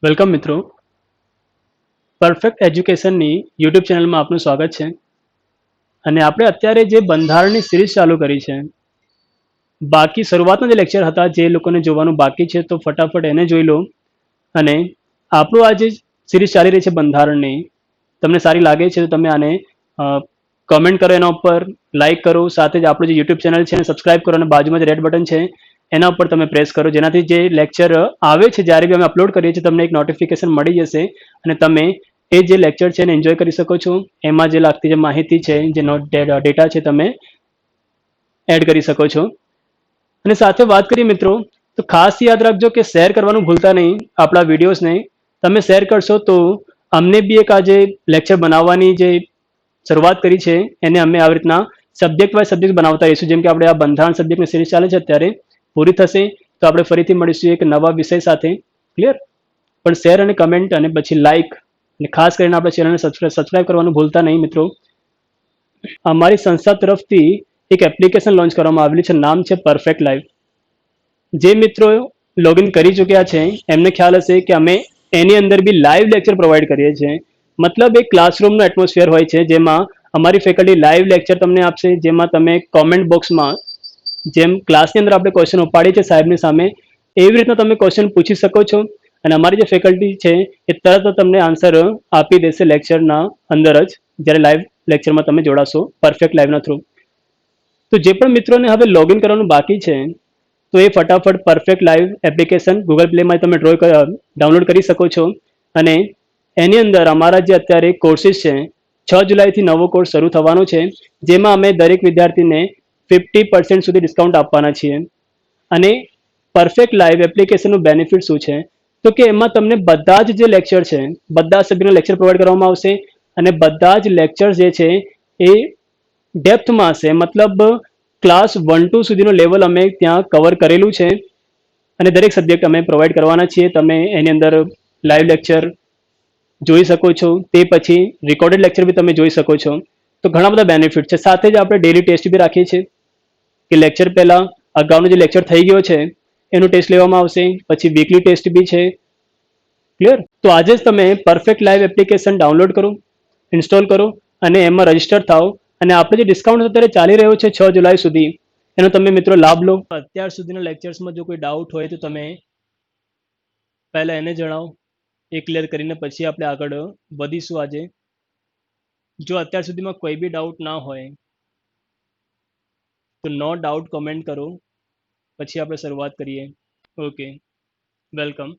Welcome મિત્રો. Perfect એજ્યુકેશનની YouTube ચેનલમાં આપનું સ્વાગત છે. અને આપણે અત્યારે જે બંધારણની સિરીઝ ચાલુ કરી છે, બાકી શરૂઆતના જે લેક્ચર હતા જે લોકોને જોવાનું બાકી છે તો ફટાફટ એને જોઈ લો. અને આપણું આ જે સિરીઝ ચાલી રહી છે બંધારણની, તમને સારી લાગે છે તો તમે આને કમેન્ટ કરો, એના ઉપર લાઇક કરો, સાથે જ આપણું જે યુટ્યુબ ચેનલ છે એને સબસ્ક્રાઇબ કરો અને બાજુમાં જે રેડ બટન છે એના ઉપર તમે પ્રેસ કરો, જેનાથી જે લેક્ચર આવે છે જ્યારે બી અમે અપલોડ કરીએ છીએ તમને એક નોટિફિકેશન મળી જશે અને તમે એ જે લેક્ચર છે એને એન્જોય કરી શકો છો. એમાં જે લાગતી જે માહિતી છે, જે ડેટા છે, તમે એડ કરી શકો છો. અને સાથે વાત કરીએ મિત્રો, તો ખાસ યાદ રાખજો કે શેર કરવાનું ભૂલતા નહીં આપણા વિડીયોઝને. તમે શેર કરશો તો અમને બી એક આ જે લેક્ચર બનાવવાની જે શરૂઆત કરી છે એને અમે આવી રીતના સબ્જેક્ટ વાઇઝ સબ્જેક્ટ બનાવતા રહીશું. જેમ કે આપણે આ બંધારણ સબ્જેક્ટની સિરીઝ ચાલે છે અત્યારે પૂરી થશે તો આપણે ફરીથી મળીશું એક નવા વિષય સાથે. ક્લિયર? પણ શેર અને કમેન્ટ અને પછી લાઇક અને ખાસ કરીને આપણા ચેનલને સબસ્ક્રાઇબ કરવાનું ભૂલતા નહીં મિત્રો. અમારી સંસ્થા તરફથી એક એપ્લિકેશન લોન્ચ કરવામાં આવેલી છે, નામ છે પરફેક્ટ લાઈફ. જે મિત્રો લોગિન કરી ચૂક્યા છે એમને ખ્યાલ હશે કે અમે એની અંદર બી લાઈવ લેક્ચર પ્રોવાઈડ કરીએ છીએ. મતલબ એક ક્લાસરૂમનો એટમોસ્ફિયર હોય છે જેમાં અમારી ફેકલ્ટી લાઈવ લેક્ચર તમને આપશે, જેમાં તમે કોમેન્ટ બોક્સમાં જેમ ક્લાસની અંદર આપણે ક્વેશ્ચન ઉપાડીએ છીએ સાહેબની સામે, એવી રીતના તમે ક્વેશ્ચન પૂછી શકો છો અને અમારી જે ફેકલ્ટી છે એ તરત જ તમને આન્સર આપી દેશે લેક્ચરના અંદર જ, જ્યારે લાઈવ લેક્ચરમાં તમે જોડાશો પરફેક્ટ લાઈવના થ્રુ. તો જે પણ મિત્રોને હવે લોગિન કરવાનું બાકી છે તો એ ફટાફટ પરફેક્ટ લાઈવ એપ્લિકેશન ગૂગલ પ્લેમાં તમે ડાઉનલોડ કરી શકો છો. અને એની અંદર અમારા જે અત્યારે કોર્સિસ છે, 6 જુલાઈથી નવો કોર્સ શરૂ થવાનો છે, જેમાં અમે દરેક વિદ્યાર્થીને 50% સુધી ડિસ્કાઉન્ટ આપવાના છીએ. અને પરફેક્ટ લાઈવ એપ્લિકેશનનું બેનિફિટ શું છે, તો કે એમાં તમને બધા જ જે લેક્ચર છે, બધા સબ્જેક્ટના લેક્ચર પ્રોવાઈડ કરવામાં આવશે અને બધા જ લેક્ચર જે છે એ ડેપ્થમાં હશે. મતલબ ક્લાસ 1-2 સુધીનો લેવલ અમે ત્યાં કવર કરેલું છે અને દરેક સબ્જેક્ટ અમે પ્રોવાઈડ કરવાના છીએ. તમે એની અંદર લાઈવ લેક્ચર જોઈ શકો છો, તે પછી રેકોર્ડેડ લેક્ચર બી તમે જોઈ શકો છો. તો ઘણા બધા બેનિફિટ છે. સાથે જ આપણે ડેલી ટેસ્ટ બી રાખીએ છીએ કે લેક્ચર પહેલાં અગાઉનો જે લેક્ચર થઈ ગયો છે એનું ટેસ્ટ લેવામાં આવશે, પછી વીકલી ટેસ્ટ બી છે. ક્લિયર? તો આજે જ તમે પરફેક્ટ લાઈવ એપ્લિકેશન ડાઉનલોડ કરો, ઇન્સ્ટોલ કરો અને એમાં રજીસ્ટર થાઓ. અને આપણે જે ડિસ્કાઉન્ટ અત્યારે ચાલી રહ્યો છે 6 જુલાઈ સુધી, એનો તમે મિત્રો લાભ લો. અત્યાર સુધીના લેક્ચર્સમાં જો કોઈ ડાઉટ હોય તો તમે પહેલાં એને જણાવો, એ ક્લિયર કરીને પછી આપણે આગળ વધીશું. આજે જો અત્યાર સુધીમાં કોઈ બી ડાઉટ ના હોય તો નો ડાઉટ કમેન્ટ કરો, પછી આપણે શરૂઆત કરીએ. Okay, welcome.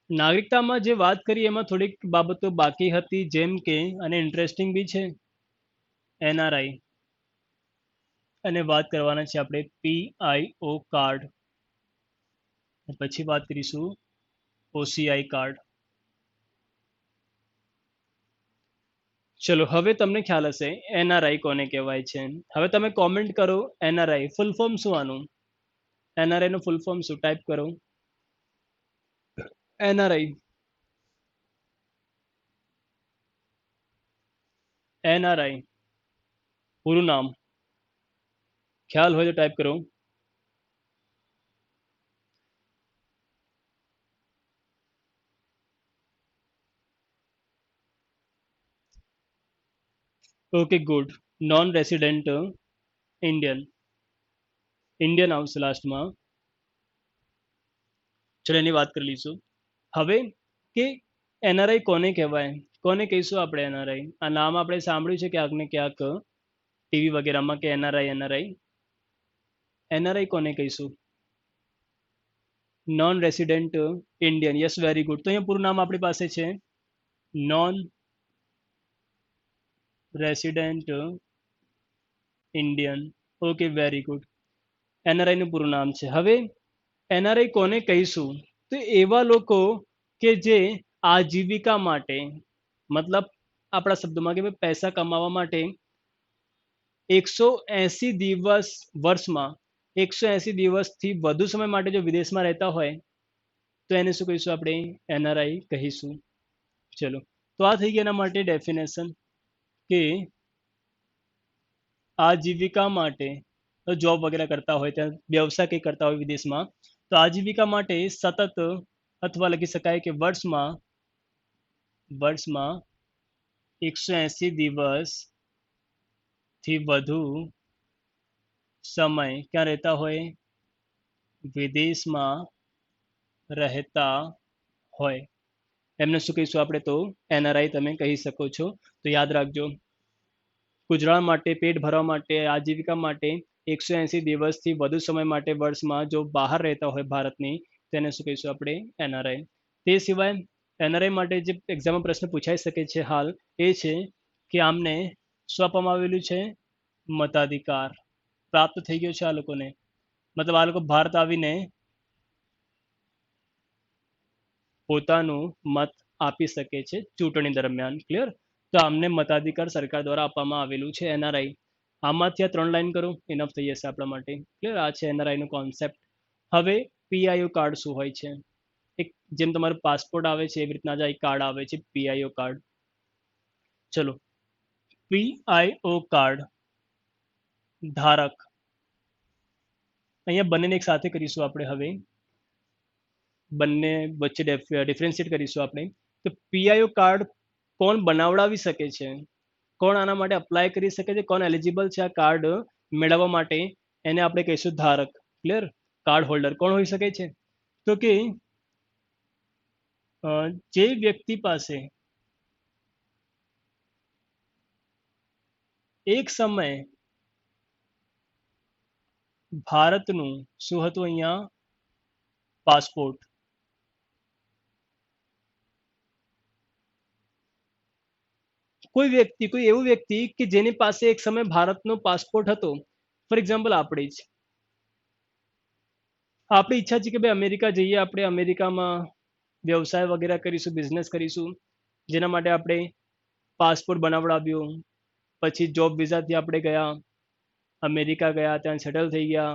નાગરિકતામાં જે વાત કરી એમાં થોડીક બાબતો બાકી હતી, જેમ કે અને ઇન્ટરેસ્ટિંગ બી છે, એનઆરઆઈ. અને વાત કરવાના છે આપણે પીઆઈઓ કાર્ડ, પછી વાત કરીશું ઓસીઆઈ કાર્ડ. ચલો, હવે તમને ખ્યાલ હશે એનઆરઆઈ કોને કહેવાય છે. હવે તમે કોમેન્ટ કરો એનઆરઆઈ ફૂલ ફોર્મ શું આનું, એનઆરઆઈ નું ફૂલ ફોર્મ શું, ટાઈપ કરો એનઆરઆઈ. એનઆરઆઈ પૂરું નામ ખ્યાલ હોય તો ટાઈપ કરો. Okay, good. Non resident Indian, Indian આવશે લાસ્ટમાં. ચલો એની વાત કરી લઈશું હવે કે એનઆરઆઈ કોને કહેવાય, કોને કહીશું આપણે એનઆરઆઈ. આ નામ આપણે સાંભળ્યું છે ક્યાંક ને ક્યાંક ટીવી વગેરેમાં કે એનઆરઆઈ એનઆરઆઈ. એનઆરઆઈ કોને કહીશું? Non resident Indian. Yes, very good. તો અહીંયા પૂરું નામ આપણી પાસે છે non resident Indian. Okay, very good. NRI નું પૂરું નામ છે. હવે એનઆરઆઈ કોને કહીશું, તો એવા લોકો કે જે આજીવિકા માટે, મતલબ આપણા શબ્દોમાં કે ભાઈ પૈસા કમાવા માટે 180 દિવસ વર્ષમાં 180 દિવસથી વધુ સમય માટે જો વિદેશમાં રહેતા હોય તો એને શું કહીશું આપણે? એનઆરઆઈ કહીશું. ચલો, તો આ થઈ ગયા એના માટે ડેફિનેશન કે આજીવિકા માટે જોબ વગેરે કરતા હોય, ત્યાં વ્યવસાય કંઈ કરતા હોય વિદેશમાં, તો આજીવિકા માટે સતત અથવા લખી શકાય કે વર્ષમાં 180 દિવસથી વધુ સમય ક્યાં રહેતા હોય, વિદેશમાં રહેતા હોય, એમને શું કહીશું આપણે? તો એનઆરઆઈ તમે કહી શકો છો. તો યાદ રાખજો, ગુજરાત માટે, પેટ ભરવા માટે, આજીવિકા માટે 180 દિવસથી વધુ સમય માટે વર્ષમાં જો બહાર રહેતા હોય ભારતની, તેને શું કહીશું આપણે? એનઆરઆઈ. તે સિવાય એનઆરઆઈ માટે જે એક્ઝામમાં પ્રશ્ન પૂછાઈ શકે છે હાલ એ છે કે આમને શું આપવામાં આવેલું છે? મતાધિકાર પ્રાપ્ત થઈ ગયો છે આ લોકોને. મતલબ આ લોકો ભારત આવીને પોતાનું મત આપી શકે છે ચૂંટણી દરમિયાન. ક્લિયર? તો આમને મતાધિકાર સરકાર દ્વારા આપવામાં આવેલું છે એનઆરઆઈ. આમાંથી આ 3 લાઈન કરો, ઇનફ થઈ જશે આપણા માટે. ક્લિયર? આ છે એનઆરઆઈ નો કોન્સેપ્ટ. હવે પીઆઈઓ કાર્ડ શું હોય છે? એક જેમ તમારું પાસપોર્ટ આવે છે એવી રીતના જ આ એક કાર્ડ આવે છે, પીઆઈઓ કાર્ડ. ચલો, પીઆઈઓ કાર્ડ ધારક, અહીંયા બંનેને એક સાથે કરીશું આપણે. હવે બંને વચ્ચે ડિફરન્શિએટ કરીશું આપણે. તો પીઆઈઓ કાર્ડ કોણ બનાવડાવી શકે છે, કોણ આના માટે અપ્લાય કરી શકે છે, કોણ એલિજિબલ છે આ કાર્ડ મેળવવા માટે, એને આપણે કહીશું ધારક. ક્લિયર? કાર્ડ હોલ્ડર કોણ હોઈ શકે છે? તો કે જે વ્યક્તિ પાસે એક સમય ભારતનું શું હતું અહીંયા? પાસપોર્ટ. કોઈ એવું વ્યક્તિ કે જેની પાસે એક સમય ભારતનો પાસપોર્ટ હતો. ફોર એક્ઝામ્પલ આપણી ઈચ્છા છે કે ભાઈ અમેરિકા જઈએ, આપણે અમેરિકામાં વ્યવસાય વગેરે કરીશું, બિઝનેસ કરીશું, જેના માટે આપણે પાસપોર્ટ બનાવડાવ્યો. પછી જોબ વિઝાથી આપણે ગયા, અમેરિકા ગયા, ત્યાં સેટલ થઈ ગયા.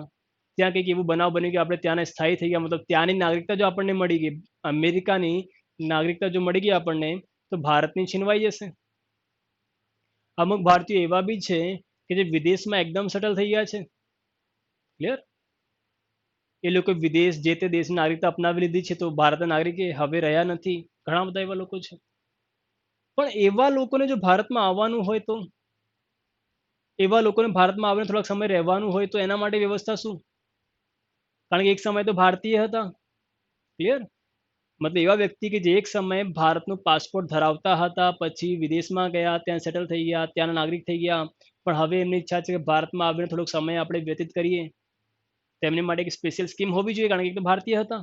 ત્યાં કંઈક એવું બનાવ બન્યું કે આપણે ત્યાંના સ્થાયી થઈ ગયા, મતલબ ત્યાંની નાગરિકતા જો આપણને મળી ગઈ, અમેરિકાની નાગરિકતા જો મળી ગઈ આપણને, તો ભારતની છીનવાઈ જશે. અમુક ભારતીયો એવા બી છે કે જે વિદેશમાં એકદમ સેટલ થઈ ગયા છે. ક્લિયર? એ લોકો વિદેશ જે તે દેશની નાગરિકતા અપનાવી લીધી છે, તો ભારતના નાગરિક હવે રહ્યા નથી. ઘણા બધા એવા લોકો છે. પણ એવા લોકોને જો ભારતમાં આવવાનું હોય તો, એવા લોકોને ભારતમાં આવીને થોડાક સમય રહેવાનું હોય તો એના માટે વ્યવસ્થા શું? કારણ કે એક સમય તો ભારતીય હતા. ક્લિયર? મતલબ એવા વ્યક્તિ કે જે એક સમયે ભારતનો પાસપોર્ટ ધરાવતા હતા, પછી વિદેશમાં ગયા, ત્યાં સેટલ થઈ ગયા, ત્યાંના નાગરિક થઈ ગયા, પણ હવે એમની ઈચ્છા છે કે ભારતમાં આવીને થોડોક સમય આપણે વ્યતીત કરીએ. તેમની માટે એક સ્પેશિયલ સ્કીમ હોવી જોઈએ, કારણ કે એક તો ભારતીય હતા.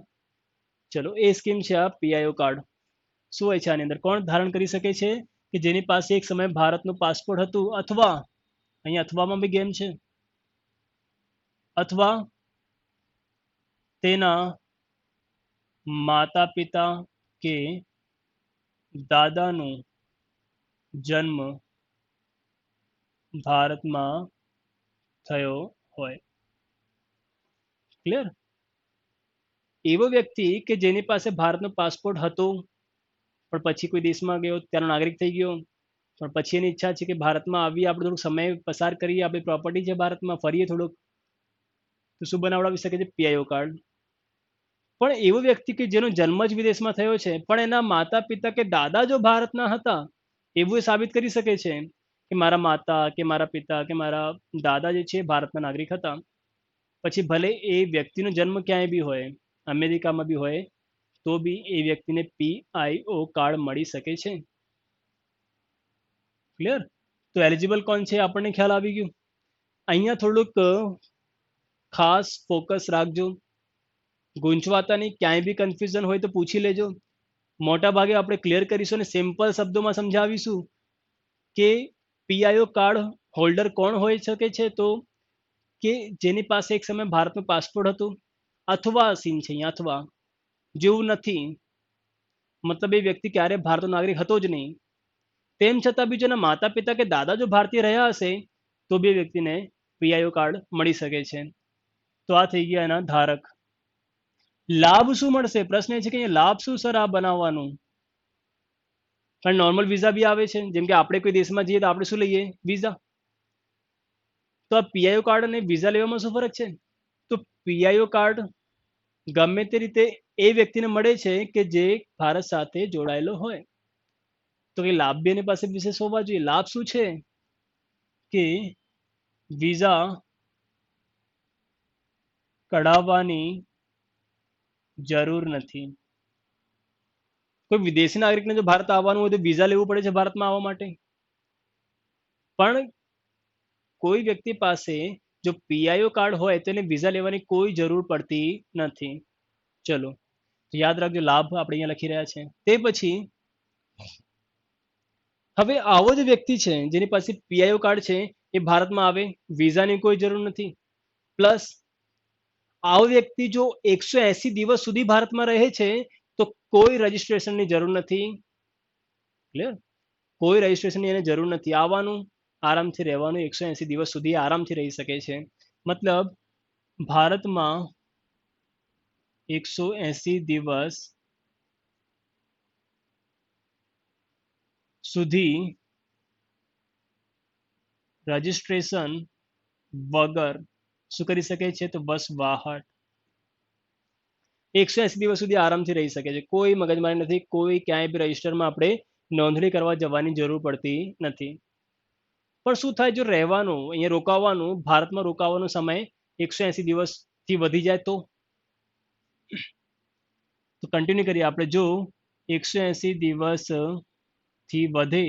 ચલો, એ સ્કીમ છે આ પીઆઈઓ કાર્ડ. શું હોય છે આની અંદર? કોણ ધારણ કરી શકે છે? કે જેની પાસે એક સમયે ભારતનું પાસપોર્ટ હતું, અથવા અહીંયા અથવામાં બી ગેમ છે, અથવા તેના માતા પિતા કે દાદાનો જન્મ ભારતમાં થયો હોય. ક્લિયર? એવો વ્યક્તિ કે જેની પાસે ભારતનો પાસપોર્ટ હતો, પણ પછી કોઈ દેશમાં ગયો, ત્યાંનો નાગરિક થઈ ગયો, પણ પછી એની ઈચ્છા છે કે ભારતમાં આવી આપણે થોડુંક સમય પસાર કરીએ, આપણી પ્રોપર્ટી છે ભારતમાં, ફરીએ થોડુંક, તો શું બનાવડાવી શકે છે? PIO card. પણ એવો વ્યક્તિ કે જેનો જન્મ જ વિદેશમાં થયો છે, પણ એના માતા પિતા કે દાદા જો ભારતના હતા, એવું એ સાબિત કરી શકે છે કે મારા માતા કે મારા પિતા કે મારા દાદા જે છે ભારતના નાગરિક હતા. પછી ભલે એ વ્યક્તિનો જન્મ ક્યાંય બી હોય, અમેરિકામાં બી હોય, તો બી એ વ્યક્તિને પીઆઈઓ કાર્ડ મળી શકે છે. ક્લિયર? તો એલિજિબલ કોણ છે આપણને ખ્યાલ આવી ગયું. અહીંયા થોડુંક ખાસ ફોકસ રાખજો, ગૂંચવાતા નહીં. ક્યાંય બી કન્ફ્યુઝન હોય તો પૂછી લેજો. મોટા ભાગે આપણે ક્લિયર કરીશું અને સિમ્પલ શબ્દોમાં સમજાવીશું કે પીઆઈઓ કાર્ડ હોલ્ડર કોણ હોઈ શકે છે. તો કે જેની પાસે એક સમય ભારતનું પાસપોર્ટ હતું, અથવા સીન છે અહીંયા, અથવા જેવું નથી, મતલબ એ વ્યક્તિ ક્યારે ભારતનો નાગરિક હતો જ નહીં, તેમ છતાં બી જેના માતા પિતા કે દાદા જો ભારતીય રહ્યા હશે, તો બે વ્યક્તિને પીઆઈઓ કાર્ડ મળી શકે છે. તો આ થઈ ગયા એના ધારક. લાભ શું મળશે? પ્રશ્ન એ છે કે લાભ શું સર આ બનાવવાનું? કારણ નોર્મલ વિઝા બી આવે છે, જેમ કે આપણે કોઈ દેશમાં જઈએ તો આપણે શું લઈએ? વિઝા. તો આ પીઆઈઓ કાર્ડ અને વિઝા લેવામાં શું ફરક છે? તો પીઆઈઓ કાર્ડ ગમે તે રીતે એ વ્યક્તિને મળે છે કે જે ભારત સાથે જોડાયેલો હોય. તો એ લાભ બી એની પાસે વિશેષ હોવા જોઈએ. લાભ શું છે કે વિઝા કઢાવવાની જરૂર નથી. કોઈ વિદેશી નાગરિકને જો ભારત આવવાનું હોય તો વિઝા લેવું પડે છે ભારતમાં આવવા માટે. પણ કોઈ વ્યક્તિ પાસે જો પીઆઈઓ કાર્ડ હોય તો એને વિઝા લેવાની કોઈ જરૂર પડતી નથી. ચલો, તો યાદ રાખજો, લાભ આપણે અહીંયા લખી રહ્યા છે. તે પછી હવે આવો જે વ્યક્તિ છે જેની પાસે પીઆઈઓ કાર્ડ છે એ ભારતમાં આવે, વિઝાની કોઈ જરૂર નથી. પ્લસ આવો વ્યક્તિ જો 180 દિવસ સુધી ભારતમાં રહે છે તો કોઈ રજીસ્ટ્રેશનની જરૂર નથી. ક્લિયર? કોઈ રજીસ્ટ્રેશનની એને જરૂર નથી. આવવાનું, આરામથી રહેવાનું, 180 દિવસ સુધી આરામથી રહી શકે છે. મતલબ ભારતમાં 180 દિવસ સુધી રજીસ્ટ્રેશન વગર શું કરી શકે છે? તો વસવાટ 180 દિવસ સુધી આરામથી રહી શકે છે. કોઈ મગજમારી નથી, કોઈ ક્યાંય બી રજીસ્ટરમાં આપણે નોંધણી કરવા જવાની જરૂર પડતી નથી. પણ શું થાય જો રહેવાનું, અહીંયા રોકાવાનું, ભારતમાં રોકાવાનો સમય 180 દિવસથી વધી જાય તો કન્ટિન્યુ કરીએ આપણે. જો 180 દિવસથી વધે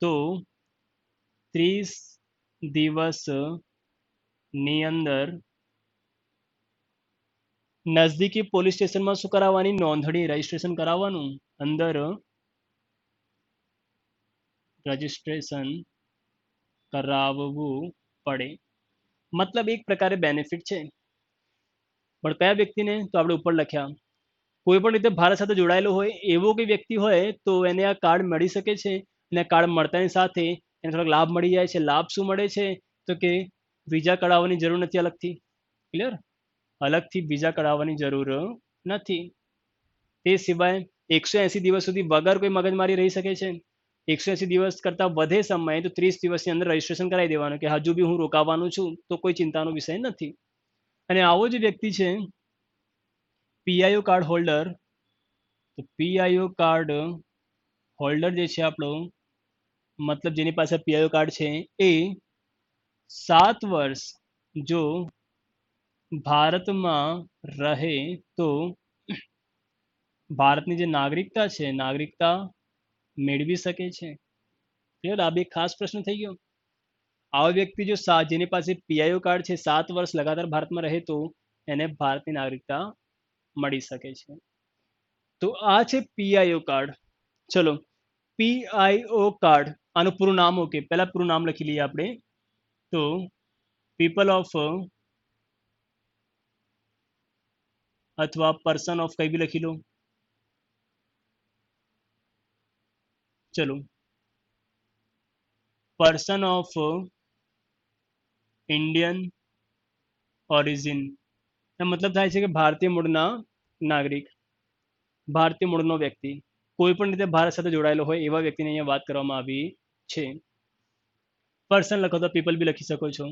તો 30 દિવસની અંદર નજદીકી પોલીસ સ્ટેશનમાં શું કરાવવાની? નોંધણી, રજીસ્ટ્રેશન કરાવવાનું. અંદર રજીસ્ટ્રેશન કરાવવું પડે. મતલબ એક પ્રકારે બેનિફિટ છે. પણ કયા વ્યક્તિને? તો આપણે ઉપર લખ્યા, કોઈ પણ રીતે ભારત સાથે જોડાયેલો હોય એવો કોઈ વ્યક્તિ હોય તો એને આ કાર્ડ મળી શકે છે. અને કાર્ડ મળતાની સાથે એને થોડોક લાભ મળી જાય છે. લાભ શું મળે છે? તો કે વિઝા કઢાવવાની જરૂર નથી અલગથી. ક્લિયર? અલગથી વિઝા કઢાવવાની જરૂર નથી. તે સિવાય 180 દિવસ સુધી વગર કોઈ મગજમારી રહી શકે છે. 180 દિવસ કરતાં વધે સમય તો 30 દિવસની અંદર રજીસ્ટ્રેશન કરાવી દેવાનું કે હજુ બી હું રોકાવાનું છું, તો કોઈ ચિંતાનો વિષય નથી. અને આવો જે વ્યક્તિ છે પીઆઈઓ કાર્ડ હોલ્ડર, તો પીઆઈઓ કાર્ડ હોલ્ડર જે છે આપણો, મતલબ જેની પાસે પીઆઈઓ કાર્ડ છે એ 7 વર્ષ જો ભારતમાં રહે તો ભારતની જે નાગરિકતા છે, નાગરિકતા મેળવી શકે છે. ક્લિયર? આ બે ખાસ પ્રશ્ન થઈ ગયો. આવો વ્યક્તિ જો જેની પાસે પીઆઈઓ કાર્ડ છે, 7 વર્ષ લગાતાર ભારતમાં રહે તો એને ભારતની નાગરિકતા મળી શકે છે. તો આ છે પીઆઈઓ કાર્ડ. ચલો, પીઆઈઓ કાર્ડ, આનું પૂરું નામ, ઓકે, પહેલા પૂરું નામ લખી લઈએ આપણે. તો પીપલ ઓફ અથવા પર્સન ઓફ, કઈ બી લખી લો. ચલો, પર્સન ઓફ ઇન્ડિયન ઓરિજિન, મતલબ થાય છે કે ભારતીય મૂળના નાગરિક, ભારતીય મૂળનો વ્યક્તિ, કોઈ પણ રીતે ભારત સાથે જોડાયેલો હોય એવા વ્યક્તિને અહીંયા વાત કરવામાં આવી છે. પર્સન લખો તો પીપલ બી લખી શકો છો.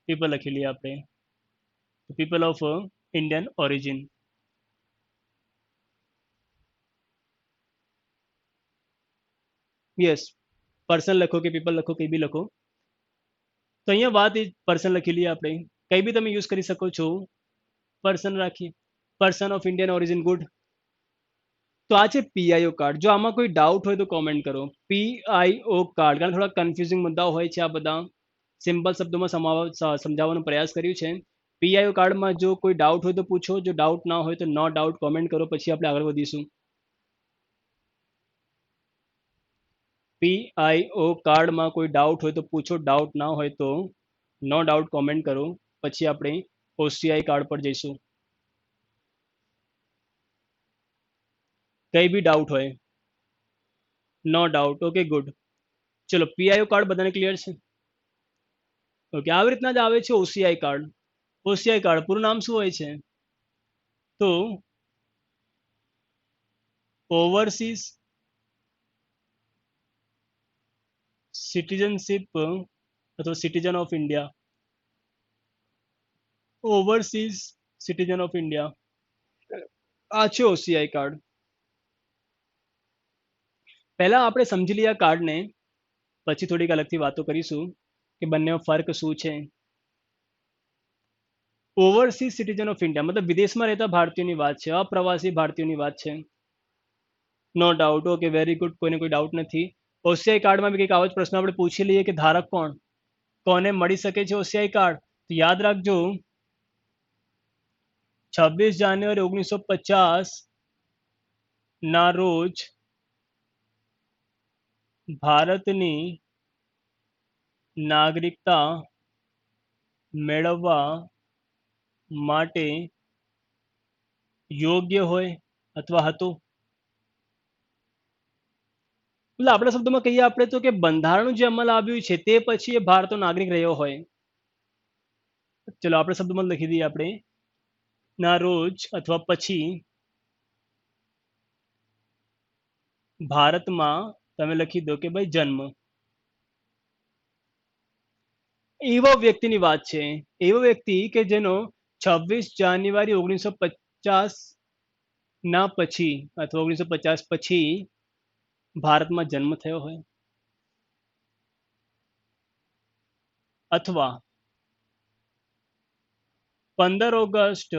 પીપલ લખી લઈએ આપણે. People of Indian origin. Yes, person લખો કે પીપલ લખો, કઈ બી લખો. તો અહીંયા વાત એ પર્સન લખી લઈએ આપણે. કઈ બી તમે યુઝ કરી શકો છો, પર્સન રાખીએ. Person of Indian origin, good. તો આ છે પીઆઈઓ કાર્ડ. જો આમાં કોઈ ડાઉટ હોય તો કોમેન્ટ કરો. પીઆઈઓ કાર્ડ, કારણ થોડા કન્ફ્યુઝિંગ મુદ્દાઓ હોય છે. આ બધા સિમ્પલ શબ્દોમાં સમજાવવાનો પ્રયાસ કર્યું છે. પીઆઈઓ કાર્ડમાં જો કોઈ ડાઉટ હોય તો પૂછો, જો ડાઉટ ના હોય તો નો ડાઉટ કોમેન્ટ કરો, પછી આપણે આગળ વધીશું. પીઆઈઓ કાર્ડમાં કોઈ ડાઉટ હોય તો પૂછો, ડાઉટ ના હોય તો નો ડાઉટ કોમેન્ટ કરો, પછી આપણે ઓસીઆઈ કાર્ડ પર જઈશું. કઈ બી ડાઉટ હોય, નો ડાઉટ, ઓકે, ગુડ. ચલો, પીઆઈઓ કાર્ડ બધાને ક્લિયર છે? ઓકે, આવી રીતના જ આવે છે ઓસીઆઈ કાર્ડ. ઓસીઆઈ કાર્ડ પૂરું નામ શું હોય છે? તો ઓવરસીઝ સિટીઝનશીપ અથવા citizen of India. Overseas citizen of India. આ છે ઓસીઆઈ કાર્ડ. પહેલા આપણે સમજી લઈએ આ કાર્ડને, પછી થોડીક અલગથી વાતો કરીશું કે બંનેનો ફર્ક શું છે. ઓવરસીઝ સિટીઝન ઓફ ઇન્ડિયા મતલબ વિદેશમાં રહેતા ભારતીયોની વાત છે, અપ્રવાસી ભારતીયોની વાત છે. No doubt. Okay, very good, કોઈને કોઈ ડાઉટ નથી. ઓસીઆઈ કાર્ડમાં બી કંઈક આવો જ પ્રશ્ન આપણે પૂછી લઈએ કે ધારક કોણ, કોને મળી શકે છે ઓસીઆઈ કાર્ડ. તો યાદ રાખજો, 26 જાન્યુઆરી 1950 ના રોજ ભારતની નાગરિકતા મેળવવા માટે યોગ્ય હોય અથવા હતું. એટલે આપણા શબ્દોમાં કહીએ આપણે તો કે બંધારણ જે અમલ આવ્યું છે તે પછી એ ભારતનો નાગરિક રહ્યો હોય. ચલો આપણે શબ્દોમાં લખી દઈએ આપણે, ના રોજ અથવા પછી ભારતમાં તમે લખી દો કે ભાઈ જન્મ. એવા વ્યક્તિની વાત છે, એવો વ્યક્તિ કે જેનો 26 જાન્યુઆરી 1950 ના પછી અથવા 1950 પછી ભારતમાં જન્મ થયો હોય, અથવા 15 ઓગસ્ટ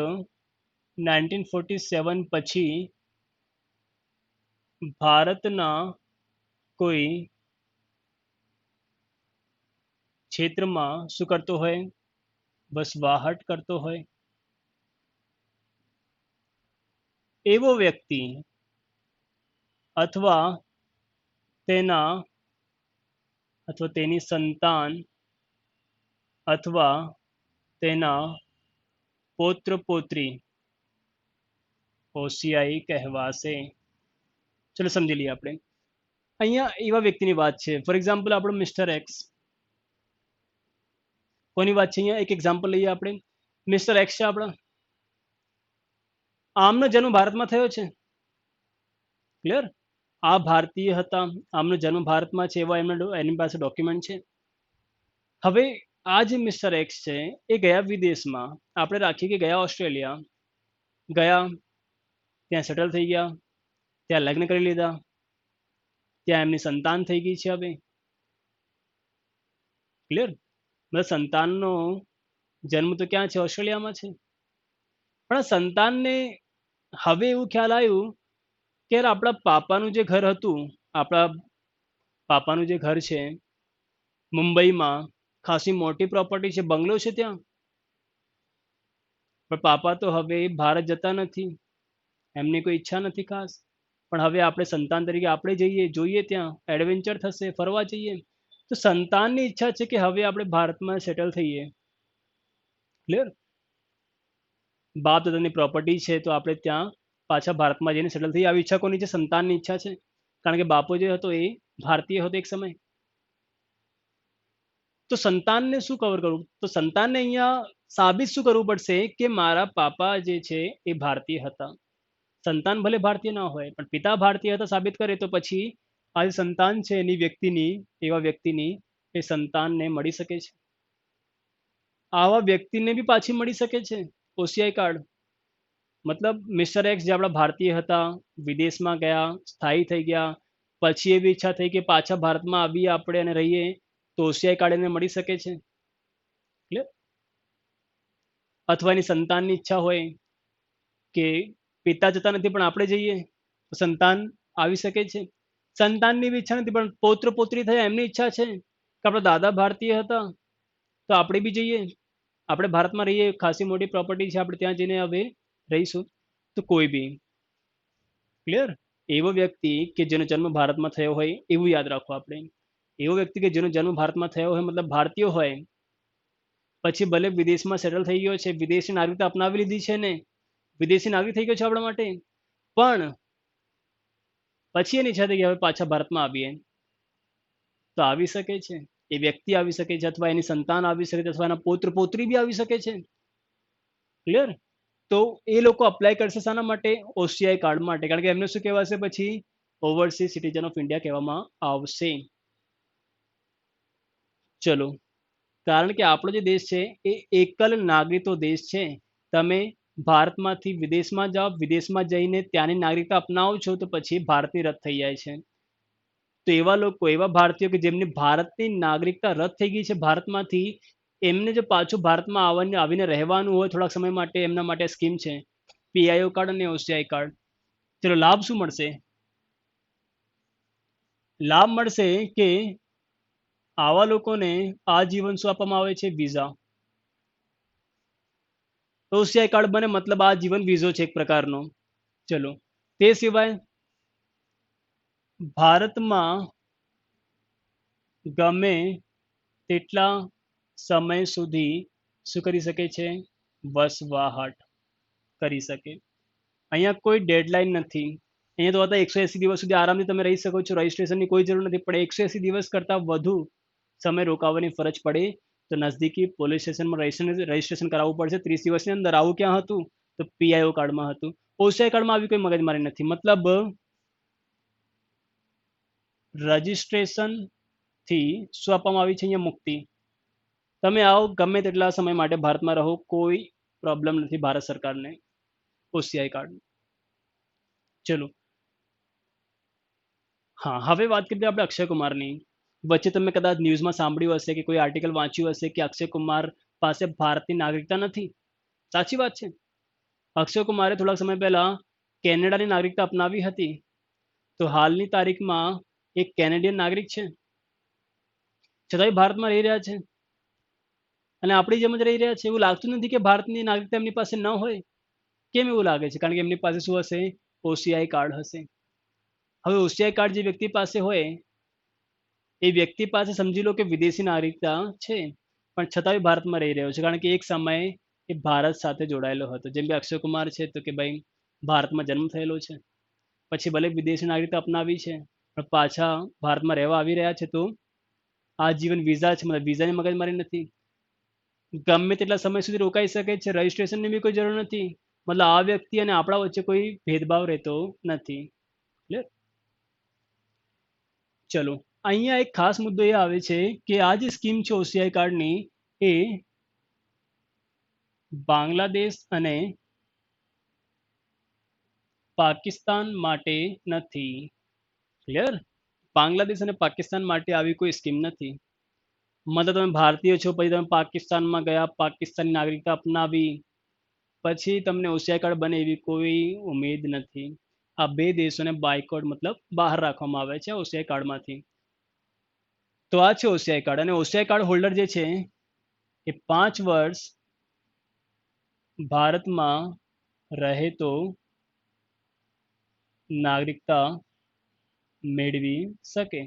1947 પછી ભારતના કોઈ ક્ષેત્રમાં શું કરતો હોય, વસવાટ કરતો હોય, એવો વ્યક્તિ અથવા તેના અથવા તેની સંતાન અથવા તેના પૌત્ર પૌત્રી ઓસીઆઈ કહેવાશે. ચલો સમજી લઈએ આપણે. અહીંયા એવા વ્યક્તિની વાત છે, ફોર એક્ઝામ્પલ આપણો મિસ્ટર એક્સ. કોની વાત છે અહીંયા, એક એક્ઝામ્પલ લઈએ આપણે. મિસ્ટર એક્સ છે આપણા, આમનો જન્મ ભારતમાં થયો છે. ક્લિયર? આ ભારતીય હતા, આમનો જન્મ ભારતમાં છે, એવા એની પાસે ડોક્યુમેન્ટ છે. હવે આ જે મિસ્ટર એક્સ છે એ ગયા વિદેશમાં, આપણે રાખીએ કે ગયા ઓસ્ટ્રેલિયા, ગયા ત્યાં સેટલ થઈ ગયા, ત્યાં લગ્ન કરી લીધા, ત્યાં એમની સંતાન થઈ ગઈ છે. હવે ક્લિયર? મતલબ સંતાનનો જન્મ તો ક્યાં છે, ઓસ્ટ્રેલિયામાં છે. પણ આ સંતાનને હવે એવું ખ્યાલ આવ્યું કે યાર આપણા પાપાનું જે ઘર હતું, આપણા પાપાનું જે ઘર છે મુંબઈમાં, ખાસી મોટી પ્રોપર્ટી છે, બંગલો છે ત્યાં, પણ પાપા તો હવે ભારત જતા નથી, એમની કોઈ ઈચ્છા નથી ખાસ. પણ હવે આપણે સંતાન તરીકે આપણે જઈએ, જોઈએ ત્યાં એડવેન્ચર થશે, ફરવા જઈએ. તો સંતાનની ઈચ્છા છે કે હવે આપણે ભારતમાં સેટલ થઈએ. ક્લિયર? બાપ દાદાની પ્રોપર્ટી છે તો આપણે ત્યાં પાછા ભારતમાં જઈને સેટલ થઈ. આવી ઈચ્છા કોની છે? સંતાનની ઈચ્છા છે. કારણ કે બાપો જે હતો એ ભારતીય હતો એક સમય. તો સંતાનને શું કવર કરવું? તો સંતાનને અહીંયા સાબિત શું કરવું પડશે કે મારા પાપા જે છે એ ભારતીય હતા. સંતાન ભલે ભારતીય ના હોય પણ પિતા ભારતીય હતા સાબિત કરે તો પછી આ જે સંતાન છે એની વ્યક્તિની, એવા વ્યક્તિની એ સંતાનને મળી શકે છે. આવા વ્યક્તિને બી પાછી મળી શકે છે ઓસીઆઈ કાર્ડ. મતલબ મિસ્ટર એક્સ જે આપણા ભારતીય હતા, વિદેશમાં ગયા, સ્થાયી થઈ ગયા, પછી એવી ઈચ્છા થઈ કે પાછા ભારતમાં આવીએ આપણે અને રહીએ, તો ઓસીઆઈ કાર્ડ એને મળી શકે છે. ક્લિયર? અથવા એની સંતાનની ઈચ્છા હોય કે પિતા જતા નથી પણ આપણે જઈએ, તો સંતાન આવી શકે છે. સંતાનની બી ઈચ્છા નથી પણ પૌત્ર પૌત્રી થયા એમની ઈચ્છા છે કે આપણા દાદા ભારતીય હતા તો આપણે બી જઈએ, આપણે ભારતમાં રહીએ, ખાસી મોટી પ્રોપર્ટી છે, આપણે ત્યાં જઈને હવે રહીશું. તો કોઈ બી. ક્લિયર? એવો વ્યક્તિ કે જેનો જન્મ ભારતમાં થયો હોય એવું યાદ રાખો આપણે. એવો વ્યક્તિ કે જેનો જન્મ ભારતમાં થયો હોય મતલબ ભારતીય હોય, પછી ભલે વિદેશમાં સેટલ થઈ ગયો છે, વિદેશી નાગરિકતા અપનાવી લીધી છે ને, વિદેશી નાગરિક થઈ ગયો છે આપણા માટે, પણ પછી એની ઈચ્છા થઈ કે હવે પાછા ભારતમાં આવીએ, તો આવી શકે છે. એ વ્યક્તિ આવી શકે છે, અથવા એની સંતાન આવી શકે છે, અથવા એના પૌત્ર પૌત્રી બી આવી શકે છે. ક્લિયર? તો એ લોકો અપ્લાય કરશે શાના માટે? ઓસીઆઈ કાર્ડ માટે. કારણ કે એમને શું કહેવાશે પછી? ઓવરસીઝ સિટીઝન ઓફ ઇન્ડિયા કહેવામાં આવશે. ચલો, કારણ કે આપણો જે દેશ છે એ એકલ નાગરિકનો દેશ છે. તમે ભારતમાંથી વિદેશમાં જાઓ, વિદેશમાં જઈને ત્યાંની નાગરિકતા અપનાવો છો તો પછી ભારતની રદ થઈ જાય છે. તો એવા લોકો, એવા ભારતીયો કે જેમની ભારતની નાગરિકતા રદ થઈ ગઈ છે ભારતમાંથી, એમને જો પાછું ભારતમાં આવીને રહેવાનું હોય થોડાક સમય માટે, એમના માટે સ્કીમ છે પીઆઈઓ કાર્ડ અને ઓસીઆઈ કાર્ડ. ચલો લાભ શું મળશે? લાભ મળશે કે આવા લોકોને આજીવન શું આપવામાં આવે છે? વિઝા. ઓસીઆઈ કાર્ડ બને મતલબ આજીવન વિઝો છે એક પ્રકારનો. ચલો તે સિવાય ભારતમાં ગમે તેટલા સમય સુધી શું કરી શકે છે? વસવાટ કરી શકે. અહીંયા કોઈ ડેડલાઇન નથી. અહીંયા તો હતા 180 દિવસ સુધી આરામથી તમે રહી શકો છો, રજિસ્ટ્રેશનની કોઈ જરૂર નથી. પણ 180 દિવસ કરતાં વધુ સમય રોકાવાની ફરજ પડે તો નજદીકી પોલીસ સ્ટેશનમાં રજિસ્ટ્રેશન કરાવવું પડશે 30 દિવસની અંદર. આવું ક્યાં હતું? તો પીઆઈઓ કાર્ડમાં હતું. ઓસીઆઈ કાર્ડમાં આવી કોઈ મગજમારી નથી. મતલબ રજિસ્ટ્રેશન થી શું આપવામાં આવી છે? અહીંયા મુક્તિ. તમે આવો ગમે તેટલા સમય માટે ભારતમાં રહો, કોઈ પ્રોબ્લેમ નથી ભારત સરકારને ઓસીઆઈ કાર્ડ. ચલો હા, હવે વાત કરીએ આપણે અક્ષય કુમારની. વચ્ચે તમે કદાચ ન્યૂઝમાં સાંભળ્યું હશે કે કોઈ આર્ટિકલ વાંચ્યું હશે કે અક્ષય કુમાર પાસે ભારતની નાગરિકતા નથી. સાચી વાત છે. અક્ષય કુમારે થોડાક સમય પહેલા કેનેડાની નાગરિકતા અપનાવી હતી. તો હાલની તારીખમાં એક કેનેડિયન નાગરિક છે, છતાંય ભારતમાં રહી રહ્યા છે અને આપણી જેમ જ રહી રહ્યા છે. એવું લાગતું નથી કે ભારતની નાગરિકતા એમની પાસે ન હોય. કેમ એવું લાગે છે? કારણ કે એમની પાસે શું હશે? ઓસીઆઈ કાર્ડ હશે. હવે ઓસીઆઈ કાર્ડ જે વ્યક્તિ પાસે હોય, એ વ્યક્તિ પાસે સમજી લો કે વિદેશી નાગરિકતા છે, પણ છતાંય ભારતમાં રહી રહ્યો છે. કારણ કે એક સમયે એ ભારત સાથે જોડાયેલો હતો. જેમ કે અક્ષય કુમાર છે તો કે ભાઈ ભારતમાં જન્મ થયેલો છે, પછી ભલે વિદેશી નાગરિકતા અપનાવી છે, પણ પાછા ભારતમાં રહેવા આવી રહ્યા છે. તો આજીવન વિઝા છે, મતલબ વિઝાની મગજમારી નથી. ગમે તેટલા સમય સુધી રોકાઈ શકે છે, રજિસ્ટ્રેશનની બી કોઈ જરૂર નથી. મતલબ આ વ્યક્તિ અને આપણા વચ્ચે કોઈ ભેદભાવ રહેતો નથી. ક્લિયર? ચલો અહીંયા એક ખાસ મુદ્દો એ આવે છે કે આ જે સ્કીમ છે ઓસીઆઈ કાર્ડની, એ બાંગ્લાદેશ અને પાકિસ્તાન માટે નથી. ક્લિયર? બાંગ્લાદેશ અને પાકિસ્તાન માટે આવી કોઈ સ્કીમ નથી. મતલબ તમે ભારતીય છો, પછી તમે પાકિસ્તાનમાં ગયા, પાકિસ્તાની નાગરિકતા અપનાવી, પછી તમને ઓસીઆઈ કાર્ડ બને એવી કોઈ ઉમેદ નથી. આ બે દેશોને બાયકોટ મતલબ બહાર રાખવામાં આવે છે ઓસીઆઈ કાર્ડમાંથી. તો આ છે ઓસીઆઈ કાર્ડ. અને ઓસીઆઈ કાર્ડ હોલ્ડર જે છે એ 5 વર્ષ ભારતમાં રહે તો નાગરિકતા મેળવી શકે.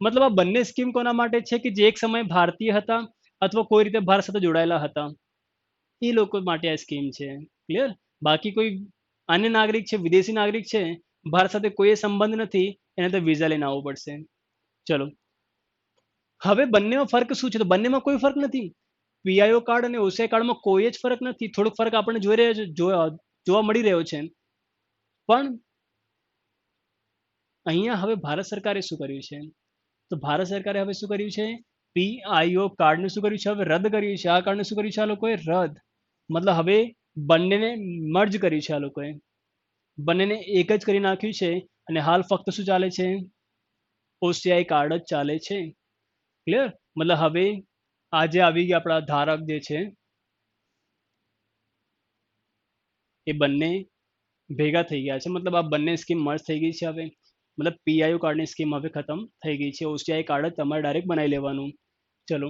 મતલબ આ બંને સ્કીમ કોના માટે છે? કે જે એક સમયે ભારતીય હતા અથવા કોઈ રીતે ભારત સાથે જોડાયેલા હતા, એ લોકો માટે આ સ્કીમ છે. ક્લિયર? બાકી કોઈ અન્ય નાગરિક છે, વિદેશી નાગરિક છે, ભારત સાથે કોઈ સંબંધ નથી, એને તો વિઝા લઈને આવવું પડશે. ચલો હવે બંનેમાં ફર્ક શું છે? તો બંનેમાં કોઈ ફર્ક નથી. પીઆઈઓ કાર્ડ અને ઓસીઆઈ કાર્ડમાં કોઈ જ ફરક નથી. થોડોક ફરક આપણને જોઈ રહ્યો છે, જોવા મળી રહ્યો છે. પણ અહીંયા હવે ભારત સરકારે શું કર્યું છે? તો ભારત સરકારે હવે શું કર્યું છે? પીઆઈઓ કાર્ડને શું કર્યું છે? હવે રદ કર્યું છે. આ કાર્ડને શું કર્યું છે આ લોકોએ? રદ. મતલબ હવે બંનેને મર્જ કર્યું છે આ લોકોએ. બંનેને એક જ કરી નાખ્યું છે અને હાલ ફક્ત શું ચાલે છે? ઓસીઆઈ કાર્ડ જ ચાલે છે. ક્લિયર? મતલબ હવે આજે આવી ગયા આપણા ધારક જે છે એ બંને ભેગા થઈ ગયા છે. મતલબ આ બંને સ્કીમ મર્જ થઈ ગઈ છે હવે. મતલબ પીઆઈઓ કાર્ડની સ્કીમ હવે ખતમ થઈ ગઈ છે. ઓસીઆઈ કાર્ડ જ તમારે ડાયરેક્ટ બનાવી લેવાનું. ચલો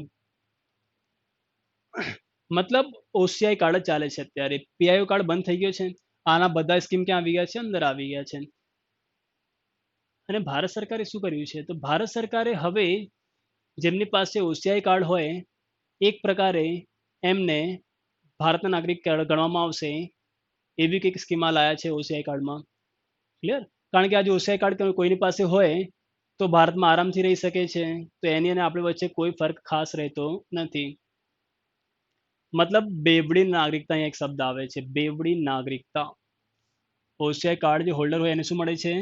મતલબ ઓસીઆઈ કાર્ડ જ ચાલે છે અત્યારે. પીઆઈઓ કાર્ડ બંધ થઈ ગયો છે. આના બધા સ્કીમ ક્યાં આવી ગયા છે? અંદર આવી ગયા છે. અને ભારત સરકારે શું કર્યું છે? તો ભારત સરકારે હવે જેમની પાસે ઓસીઆઈ કાર્ડ હોય, એક પ્રકારે એમને ભારતના નાગરિક ગણવામાં આવશે એવી કંઈક સ્કીમા લાયા છે ઓસીઆઈ કાર્ડમાં. ક્લિયર? કારણ કે આજે ઓસીઆઈ કાર્ડ કોઈની પાસે હોય તો ભારતમાં આરામથી રહી શકે છે. તો એની અને આપણી વચ્ચે કોઈ ફર્ક ખાસ રહેતો નથી. મતલબ બેવડી નાગરિકતા, અહીંયા એક શબ્દ આવે છે, બેવડી નાગરિકતા. ઓસીઆઈ કાર્ડ જે હોલ્ડર હોય એને શું મળે છે?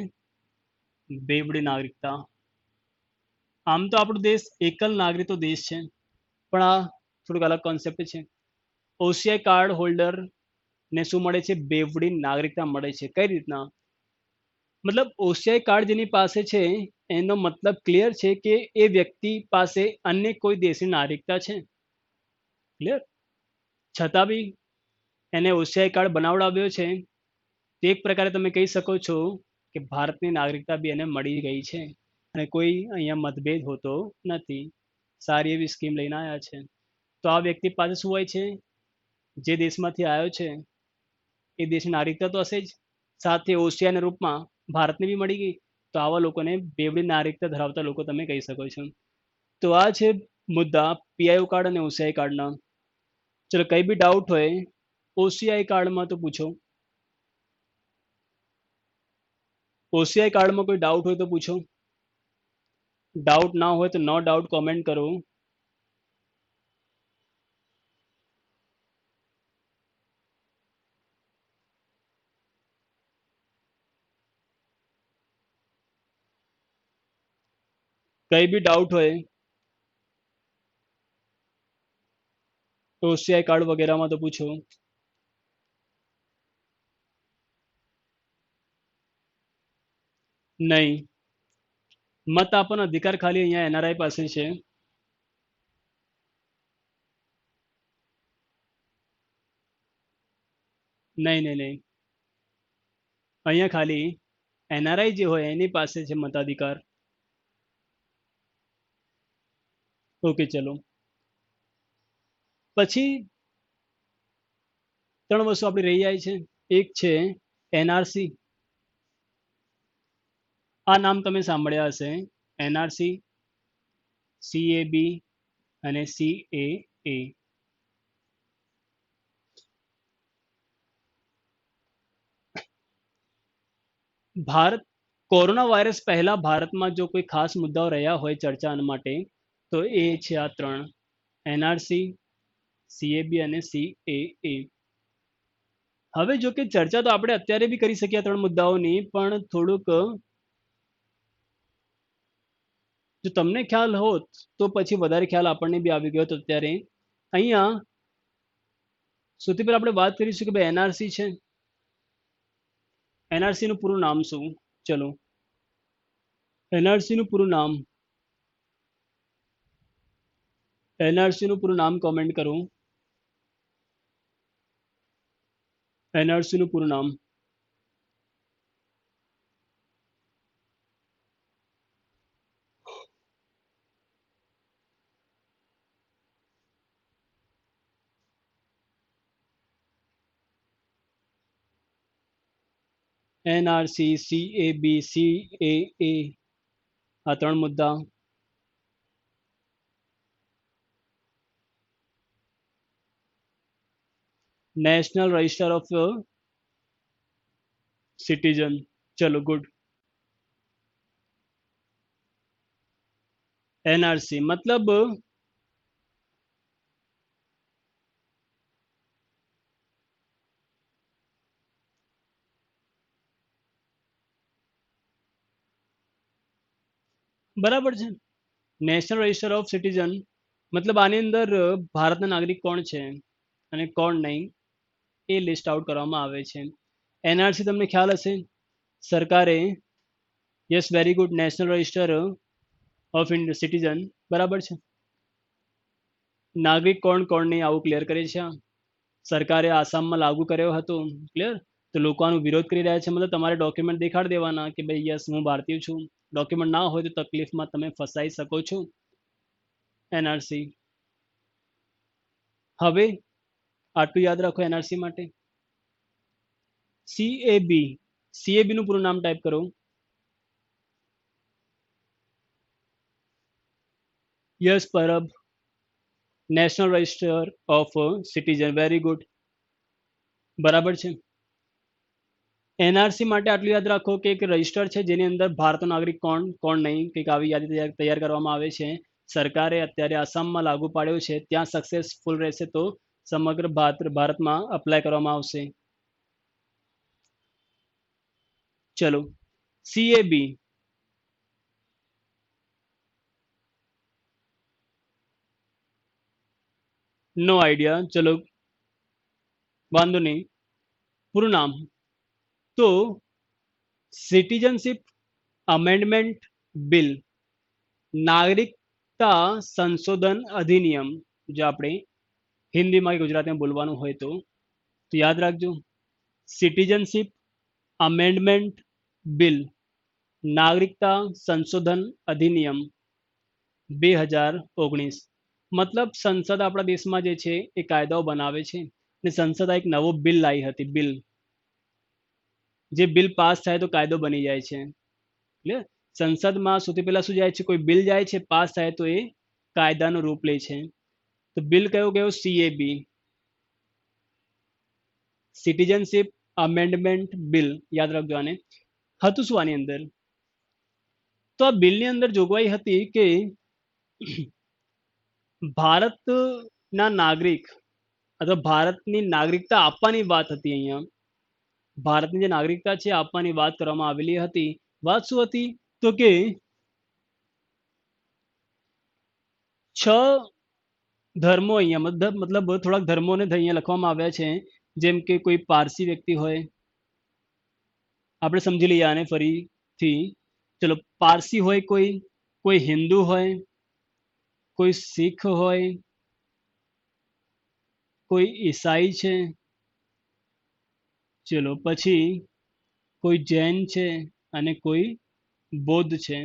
બેવડી નાગરિકતા. આમ તો આપણો દેશ એકલ નાગરિકતો દેશ છે, પણ આ થોડુંક અલગ કોન્સેપ્ટ છે. ઓસીઆઈ કાર્ડ હોલ્ડર ને શું મળે છે? બેવડી નાગરિકતા મળે છે. કઈ રીતના? મતલબ ઓસીઆઈ કાર્ડ જેની પાસે છે એનો મતલબ ક્લિયર છે કે એ વ્યક્તિ પાસે અન્ય કોઈ દેશની નાગરિકતા છે. ક્લિયર? છતાં બી એને ઓસીઆઈ કાર્ડ બનાવડાવ્યો છે. તો એક પ્રકારે તમે કહી શકો છો કે ભારતની નાગરિકતા બી એને મળી ગઈ છે અને કોઈ અહીંયા મતભેદ હોતો નથી. સારી એવી સ્કીમ લઈને આવ્યા છે. તો આ વ્યક્તિ પાસે શું હોય છે? જે દેશમાંથી આવ્યો છે એ દેશની નાગરિકતા તો હશે જ, સાથે ઓસિયાના રૂપમાં ભારતને બી મળી ગઈ. તો આવા લોકોને બેવડી નાગરિકતા ધરાવતા લોકો તમે કહી શકો છો. તો આ છે મુદ્દા પીઆઈઓ કાર્ડ અને ઓસીઆઈ કાર્ડના. ચલો કઈ બી ડાઉટ હોય ઓસીઆઈ કાર્ડમાં તો પૂછો. ઓસીઆઈ કાર્ડમાં કોઈ ડાઉટ હોય તો પૂછો. ડાઉટ ના હોય તો નો ડાઉટ કોમેન્ટ કરો. કઈ બી ડાઉટ હોય ઓસીઆઈ કાર્ડ વગેરેમાં તો પૂછો. નહીં, મત આપવાનો અધિકાર ખાલી અહીંયા એનઆરઆઈ પાસે છે. નહીં નહીં નહીં, અહીંયા ખાલી એનઆરઆઈ જે હોય એની પાસે છે મતાધિકાર. ઓકે ચલો. પછી 3 વસ્તુ આપણી રહી જાય છે. એક છે એનઆરસી. આ નામ તમે સાંભળ્યા હશે. એનઆરસી, સીએબી અને સીએએ. ભારત કોરોના વાયરસ પહેલા ભારતમાં જો કોઈ ખાસ મુદ્દાઓ રહ્યા હોય ચર્ચા માટે તો એ છે આ 3: એનઆરસી, સીએબી અને સીએએ. હવે જો કે ચર્ચા તો આપણે અત્યારે બી કરી શકીએ 3 મુદ્દાઓની, પણ થોડુંક જો તમને ખ્યાલ હોત તો પછી વધારે ખ્યાલ આપણને બી આવી ગયો. તો અત્યારે અહીંયા સૌથી પહેલા આપણે વાત કરીશું કે ભાઈ એનઆરસી છે. એનઆરસી નું પૂરું નામ શું? ચલો, એનઆરસી નું પૂરું નામ, એનઆરસી નું પૂરું નામ કોમેન્ટ કરો. એનઆરસી નું પૂરું નામ. એનઆરસી, સીએબી, સીએએ, આ 3 મુદ્દા. National register of citizen. ચલો ગુડ. એનઆરસી મતલબ બરાબર છે. નેશનલ રજિસ્ટર ઓફ સિટીઝન મતલબ આની અંદર ભારતના નાગરિક કોણ છે અને કોણ નહીં એ લિસ્ટ આઉટ કરવામાં આવે છે. એનઆરસી તમને ખ્યાલ હશે, સરકારે yes very good national register of citizen બરાબર છે. નાગરિક કોણ કોણ નહીં આવું ક્લિયર કરે છે. સરકારે આસામમાં લાગુ કર્યો હતો. ક્લિયર? તો લોકો આનો વિરોધ કરી રહ્યા છે. મતલબ તમારે ડોક્યુમેન્ટ દેખાડી દેવાના કે ભાઈ યસ હું ભારતીય છું. ડોક્યુમેન્ટ ના હોય તો તકલીફમાં તમે ફસાઈ શકો છો. એનઆરસી. હવે આટલું યાદ રાખો એનઆરસી માટે. સીએબી, સીએબી નું પૂરું નામ ટાઈપ કરો. Yes Parab, national register of citizen. Very good, બરાબર છે. એનઆરસી માટે આટલું યાદ રાખો કે એક રજિસ્ટર છે જેની અંદર ભારતનો નાગરિક કોણ કોણ નહીં કંઈક આવી યાદી તૈયાર કરવામાં આવે છે. સરકારે અત્યારે આસામમાં લાગુ પાડ્યો છે. ત્યાં સક્સેસફુલ રહેશે તો સમગ્ર ભારતમાં અપ્લાય કરવામાં આવશે. ચલો, સીએબી. નો આઈડિયા. ચલો વાંધો નહીં. પૂરું નામ તો સિટીઝનશિપ અમેન્ડમેન્ટ બિલ, નાગરિકતા સંશોધન અધિનિયમ. જો આપણે હિન્દીમાં કે ગુજરાતીમાં બોલવાનું હોય તો યાદ રાખજો. સિટીઝનશિપ અમેન્ડમેન્ટ બિલ, નાગરિકતા સંશોધન અધિનિયમ 2019. મતલબ સંસદ આપણા દેશમાં જે છે એ કાયદાઓ બનાવે છે ને સંસદ આ એક નવો બિલ લાવી હતી. બિલ, જે બિલ પાસ થાય તો કાયદો બની જાય છે. એટલે સંસદમાં સૌથી પહેલા શું જાય છે, કોઈ બિલ જાય છે, પાસ થાય તો એ કાયદાનું રૂપ લે છે. તો બિલ કયો ગયો? CAB, citizenship amendment bill. યાદ રાખજો આને. હતું શું આની અંદર? તો આ બિલની અંદર જોગવાઈ હતી કે ભારતના નાગરિક અથવા ભારતની નાગરિકતા આપવાની વાત હતી. અહીંયા ભારતની જે નાગરિકતા છે આપવાની વાત કરવામાં આવેલી હતી. વાત શું હતી? તો કે 6 ધર્મો અહીંયા મતલબ થોડાક ધર્મોને અહીંયા લખવામાં આવ્યા છે. જેમ કે કોઈ પારસી વ્યક્તિ હોય, આપણે સમજી લઈએ આને ફરીથી. ચલો, પારસી હોય, કોઈ કોઈ હિન્દુ હોય, કોઈ શીખ હોય, કોઈ ઈસાઈ છે, ચલો પછી કોઈ જૈન છે અને કોઈ બૌદ્ધ છે.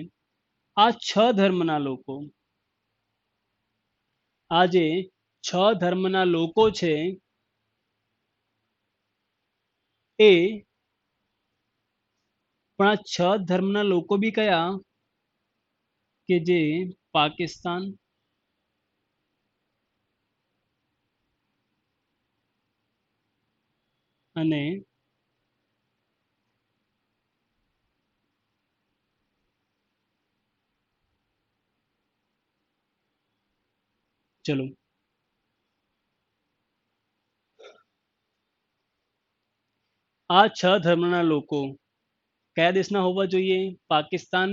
આ 6 ધર્મના લોકો, આ જે 6 ધર્મના લોકો છે એ પણ આ 6 ધર્મના લોકો બી કયા કે જે પાકિસ્તાન, અને ચલો આ 6 ધર્મના લોકો કયા દેશના હોવા જોઈએ? પાકિસ્તાન,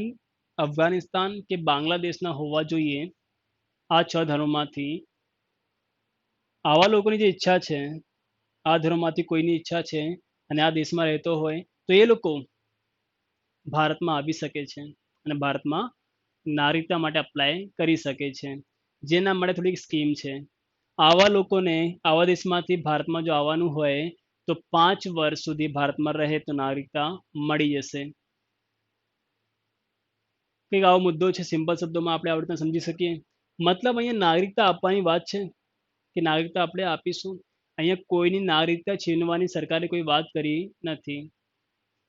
અફઘાનિસ્તાન કે બાંગ્લાદેશના હોવા જોઈએ. આ 6 ધર્મોમાંથી આવા લોકોની જે ઈચ્છા છે, આ ધર્મમાંથી કોઈની ઈચ્છા છે અને આ દેશમાં રહેતો હોય તો એ લોકો ભારતમાં આવી શકે છે અને ભારતમાં નાગરિકતા માટે અપ્લાય કરી શકે છે. જેના માટે થોડીક સ્કીમ છે. આવા લોકોને આવા દેશમાંથી ભારતમાં જો આવવાનું હોય તો 5 વર્ષ સુધી ભારતમાં રહે તો નાગરિકતા મળી જશે. કંઈક આવો મુદ્દો છે. સિમ્પલ શબ્દોમાં આપણે આ રીતના સમજી શકીએ. મતલબ અહીંયા નાગરિકતા આપવાની વાત છે કે નાગરિકતા આપણે આપીશું. અહીંયા કોઈની નાગરિકતા છીનવાની સરકારે કોઈ વાત કરી નથી.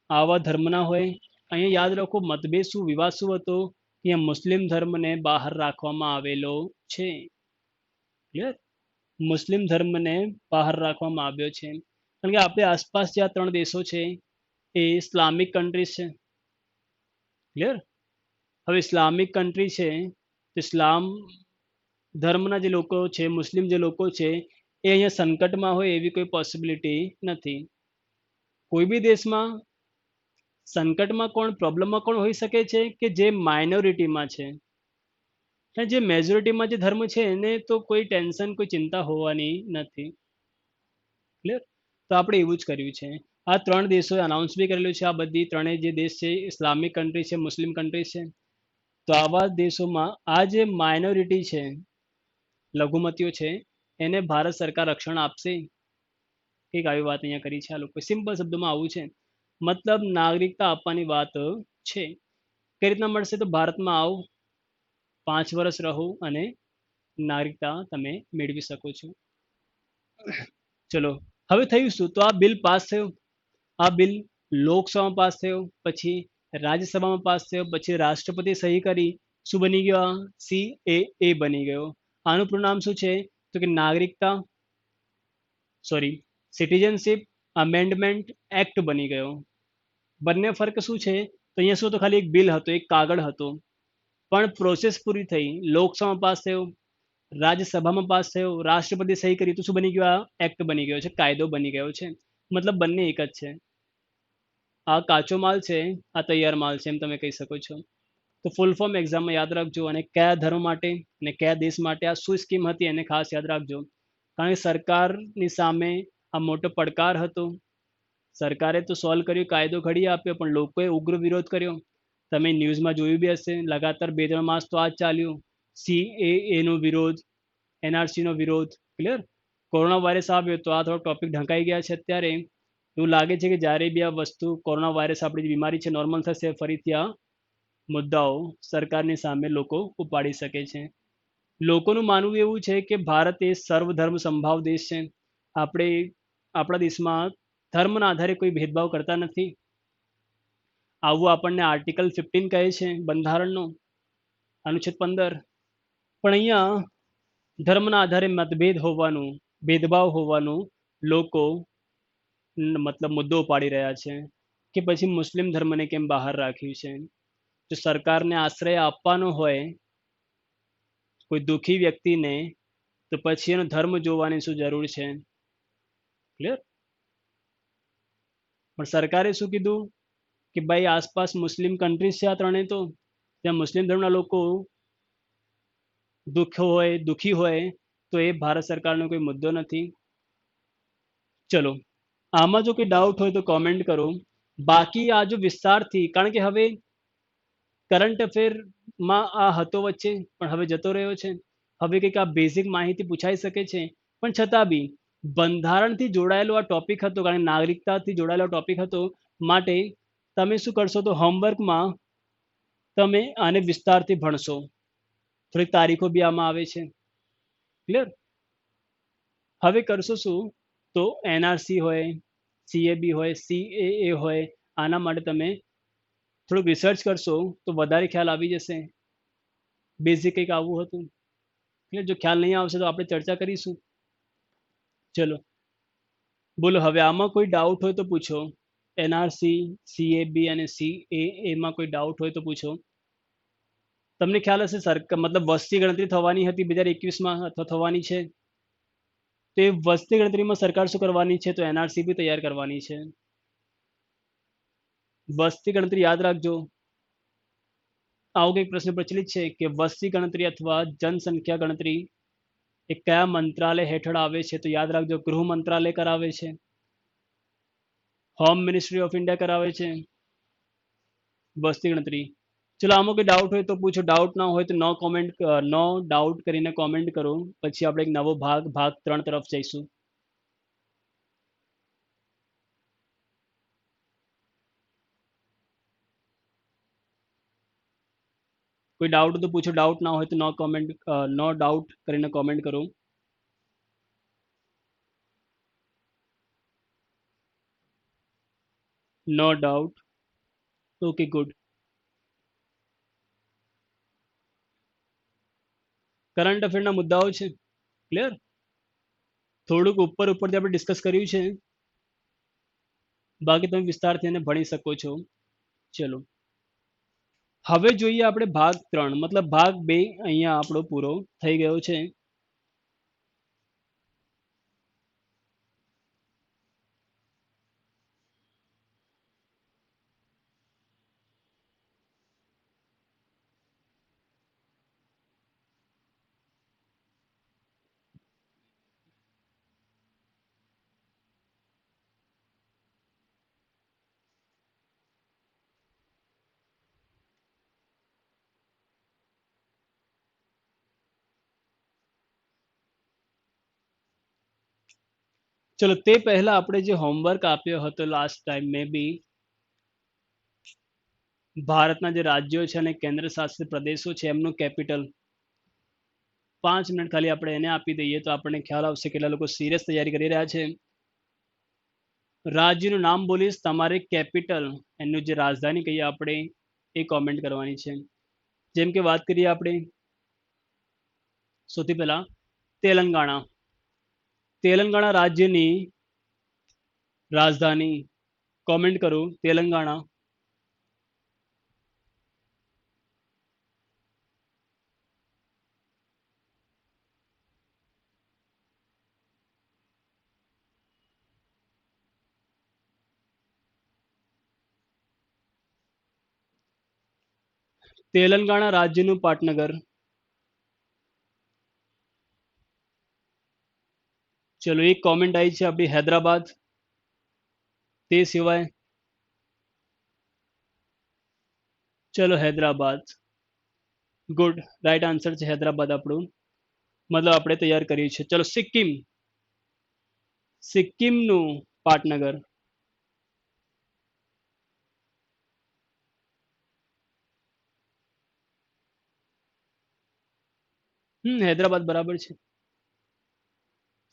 આવા ધર્મના હોય, અહીંયા યાદ રાખો મતભેદ શું, વિવાદ શું હતો? અહીંયા મુસ્લિમ ધર્મને બહાર રાખવામાં આવેલો છે. ક્લિયર? મુસ્લિમ ધર્મને બહાર રાખવામાં આવ્યો છે કારણ કે આપણે આસપાસ જે આ 3 દેશો છે એ ઇસ્લામિક કન્ટ્રીઝ છે. ક્લિયર? હવે ઇસ્લામિક કન્ટ્રી છે તો ઇસ્લામ ધર્મના જે લોકો છે, મુસ્લિમ જે લોકો છે એ અહીંયા સંકટમાં હોય એવી કોઈ પોસિબિલિટી નથી. કોઈ બી દેશમાં સંકટમાં કોણ, પ્રોબ્લેમમાં કોણ હોઈ શકે છે કે જે માઇનોરિટીમાં છે. અને જે મેજોરિટીમાં જે ધર્મ છે એને તો કોઈ ટેન્શન, કોઈ ચિંતા હોવાની નથી. ક્લિયર? તો આપણે એવું જ કર્યું છે. આ 3 દેશોએ અનાઉન્સ બી કરેલું છે. આ બધી ત્રણેય જે દેશ છે ઇસ્લામિક કન્ટ્રી છે, મુસ્લિમ કન્ટ્રી છે. તો આવા દેશોમાં આ જે માઇનોરિટી છે, લઘુમતીઓ છે, એને ભારત સરકાર રક્ષણ આપશે. કંઈક આવી વાત અહીંયા કરી છે આ લોકો. સિમ્પલ શબ્દોમાં આવું છે. મતલબ નાગરિકતા આપવાની વાત છે. કઈ રીતના મળશે? તો ભારતમાં આવો, 5 વર્ષ રહો અને નાગરિકતા તમે મેળવી શકો છો. ચલો, હવે થયું શું? તો આ બિલ પાસ થયો. આ બિલ લોકસભામાં પાસ થયો, પછી રાજ્યસભામાં પાસ થયો, પછી રાષ્ટ્રપતિ સહી કરી. શું બની ગયો? આ CAA બની ગયો. આનું પૂરું નામ શું છે? તો કે નાગરિકતા, સોરી, સિટીઝનશિપ અમેન્ડમેન્ટ એક્ટ બની ગયો. બંને ફરક શું છે? તો અહીંયા શું તો ખાલી એક બિલ હતો, એક કાગળ હતો, પણ પ્રોસેસ પૂરી થઈ. લોકસભામાં પાસ થયો, રાજ્યસભામાં પાસ થયો, રાષ્ટ્રપતિ સહી કરી તો શું બની ગયું? આ એક્ટ બની ગયો છે, કાયદો બની ગયો છે. મતલબ બંને એક જ છે. આ કાચો માલ છે, આ તૈયાર માલ છે, એમ તમે કહી શકો છો. તો ફૂલ ફોર્મ એક્ઝામમાં યાદ રાખજો અને કયા ધર્મ માટે અને કયા દેશ માટે આ શું સ્કીમ હતી એને ખાસ યાદ રાખજો. કારણ કે સરકારની સામે આ મોટો પડકાર હતો. સરકારે તો સોલ્વ કર્યું, કાયદો ઘડી આપ્યો, પણ લોકોએ ઉગ્ર વિરોધ કર્યો. તમે ન્યૂઝમાં જોયું બી હશે, લગાતાર 2-3 માસ તો આ જ ચાલ્યું. CAA નો વિરોધ, NRC નો વિરોધ. ક્લિયર? કોરોના વાયરસ આવ્યો તો આ થોડો ટોપિક ઢંકાઈ ગયા છે અત્યારે. એવું લાગે છે કે જ્યારે બી આ વસ્તુ કોરોના વાયરસ આપણી જે બીમારી છે નોર્મલ થશે, ફરીથી આ મુદ્દાઓ સરકારની સામે લોકો ઉપાડી શકે છે. લોકોનું માનવું એવું છે કે ભારત એ સર્વધર્મ સંભાવ દેશ છે. આપણે આપણા દેશમાં ધર્મના આધારે કોઈ ભેદભાવ કરતા નથી. આવું આપણને આર્ટિકલ 15 કહે છે બંધારણનો, અનુચ્છેદ 15. પણ અહીંયા ધર્મના આધારે મતભેદ હોવાનું, ભેદભાવ હોવાનું લોકો મતલબ મુદ્દો ઉપાડી રહ્યા છે કે પછી મુસ્લિમ ધર્મને કેમ બહાર રાખ્યું છે. જો સરકારને આશ્રય આપવાનો હોય કોઈ દુઃખી વ્યક્તિને, તો પછી એનો ધર્મ જોવાની શું જરૂર છે? ક્લિયર? પણ સરકારે શું કીધું કે ભાઈ આસપાસ મુસ્લિમ કન્ટ્રીઝ છે આ ત્રણેય, તો ત્યાં મુસ્લિમ ધર્મના લોકો દુઃખી હોય તો એ ભારત સરકારનો કોઈ મુદ્દો નથી. ચલો, આમાં જો કોઈ ડાઉટ હોય તો કોમેન્ટ કરો. બાકી આ જો વિસ્તારથી, કારણ કે હવે કરંટ અફેરમાં આ હતો વચ્ચે પણ હવે જતો રહ્યો છે. હવે કંઈક આ બેઝિક માહિતી પૂછાઈ શકે છે, પણ છતાં બી બંધારણથી જોડાયેલો આ ટોપિક હતો, કારણ કે નાગરિકતાથી જોડાયેલો ટોપિક હતો. માટે તમે શું કરશો, તો હોમવર્કમાં તમે આને વિસ્તારથી ભણશો. થોડીક તારીખો બી આમાં આવે છે. ક્લિયર? હવે કરશો શું, તો NRC હોય, CAB હોય, CAA હોય, આના માટે તમે થોડુંક રિસર્ચ કરશો તો વધારે ખ્યાલ આવી જશે. બેઝિક કંઈક આવું હતું. એટલે જો ખ્યાલ નહીં આવશે તો આપણે ચર્ચા કરીશું. ચલો બોલો, હવે આમાં કોઈ ડાઉટ હોય તો પૂછો. NRC, CAB અને CAA માં કોઈ ડાઉટ હોય તો પૂછો. તમને ખ્યાલ હશે મતલબ વસ્તી ગણતરી થવાની હતી 2021માં, અથવા થવાની છે. તો એ વસ્તી ગણતરીમાં સરકાર શું કરવાની છે, તો NRC બી તૈયાર કરવાની છે. વસ્તી ગણતરી યાદ રાખજો. આવો કંઈક પ્રશ્ન પ્રચલિત છે કે વસ્તી ગણતરી અથવા જનસંખ્યા ગણતરી એ કયા મંત્રાલય હેઠળ આવે છે, તો યાદ રાખજો ગૃહ મંત્રાલય કરાવે છે, હોમ મિનિસ્ટ્રી ઓફ ઇન્ડિયા કરાવે છે વસ્તી ગણતરી. ચલો આમાં કોઈ ડાઉટ હોય તો પૂછો. ડાઉટ ના હોય તો નો ડાઉટ કરીને કોમેન્ટ કરો. પછી આપણે એક નવો ભાગ 3 તરફ જઈશું. કોઈ ડાઉટ તો પૂછો. ડાઉટ ના હોય તો નો ડાઉટ કરીને કોમેન્ટ કરો. No doubt. Okay, good. Current અફેરના મુદ્દાઓ છે. ક્લિયર? થોડુંક ઉપરથી આપણે ડિસ્કસ કર્યું છે, બાકી તમે વિસ્તારથી એને ભણી શકો છો. ચલો હવે જોઈએ આપણે ભાગ 3, મતલબ ભાગ 2 અહીંયા આપણો પૂરો થઈ ગયો છે. ચલો તે પહેલા આપણે જે હોમવર્ક આપ્યો હતો લાસ્ટ ટાઈમ, મે બી ભારતના જે રાજ્યો છે અને કેન્દ્ર શાસિત પ્રદેશો છે એમનું કેપિટલ 5 મિનિટ ખાલી આપણે એને આપી દઈએ તો આપણને ખ્યાલ આવશે કેટલા લોકો સિરિયસ તૈયારી કરી રહ્યા છે. રાજ્યનું નામ બોલીશ, તમારે કેપિટલ એનું જે રાજધાની કહીએ આપણે એ કોમેન્ટ કરવાની છે. જેમ કે વાત કરીએ આપણે સૌથી પહેલા તેલંગાણા રાજ્યની રાજધાની કોમેન્ટ કરો. તેલંગાણા. તેલંગાણા રાજ્યનું પાટનગર. ચલો એક કોમેન્ટ આવી છે આપણી હૈદરાબાદ, તે સિવાય ચલો હૈદરાબાદ, ગુડ, રાઈટ આન્સર છે હૈદરાબાદ આપણું, મતલબ આપણે તૈયાર કર્યું છે. ચલો સિક્કિમ, સિક્કિમનું પાટનગર. હૈદરાબાદ બરાબર છે.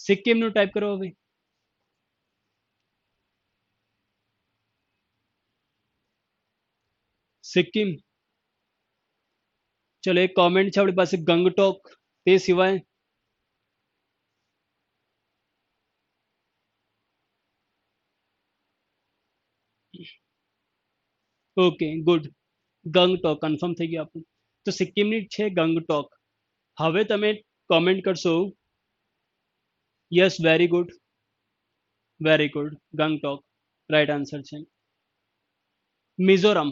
સિક્કિમનું ટાઈપ કરો હવે. સિક્કિમ. ચલો એક કોમેન્ટ છે આપણી પાસે ગંગટોક, તે સિવાય ઓકે ગુડ, ગંગટોક કન્ફર્મ થઈ ગયું આપણું. તો સિક્કિમની છે ગંગટોક. હવે તમે કોમેન્ટ કરશો yes very good, Gangtok right answer છે. મિઝોરમ.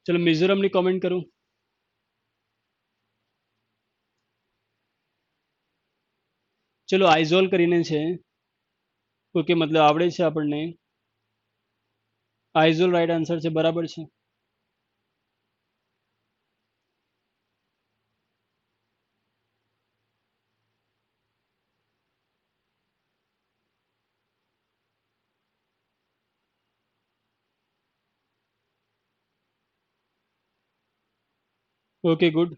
ચલો મિઝોરમની કોમેન્ટ કરું. ચલો આઇઝોલ કરીને છે, ઓકે, મતલબ આવડે છે આપણને. આઇઝોલ રાઈટ આન્સર છે, બરાબર છે. ઓકે ગુડ,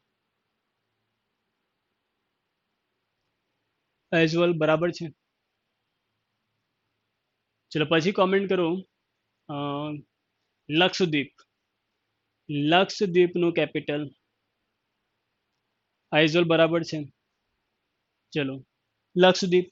આઇઝોલ બરાબર છે. ચલો પછી કોમેન્ટ કરું અ, લક્ષદ્વીપ, લક્ષદ્વીપનું કેપિટલ આઇઝોલ બરાબર છે. ચલો લક્ષદ્વીપ.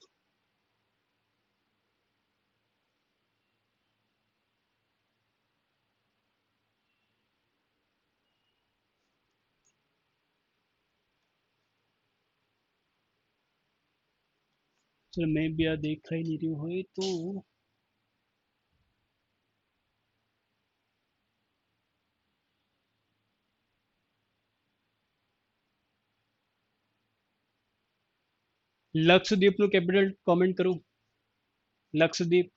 ચલો મેં બી આ દેખાઈ નહીં રહ્યું હોય તો લક્ષદ્વીપનું કેપિટલ કોમેન્ટ કરું. લક્ષદ્વીપ.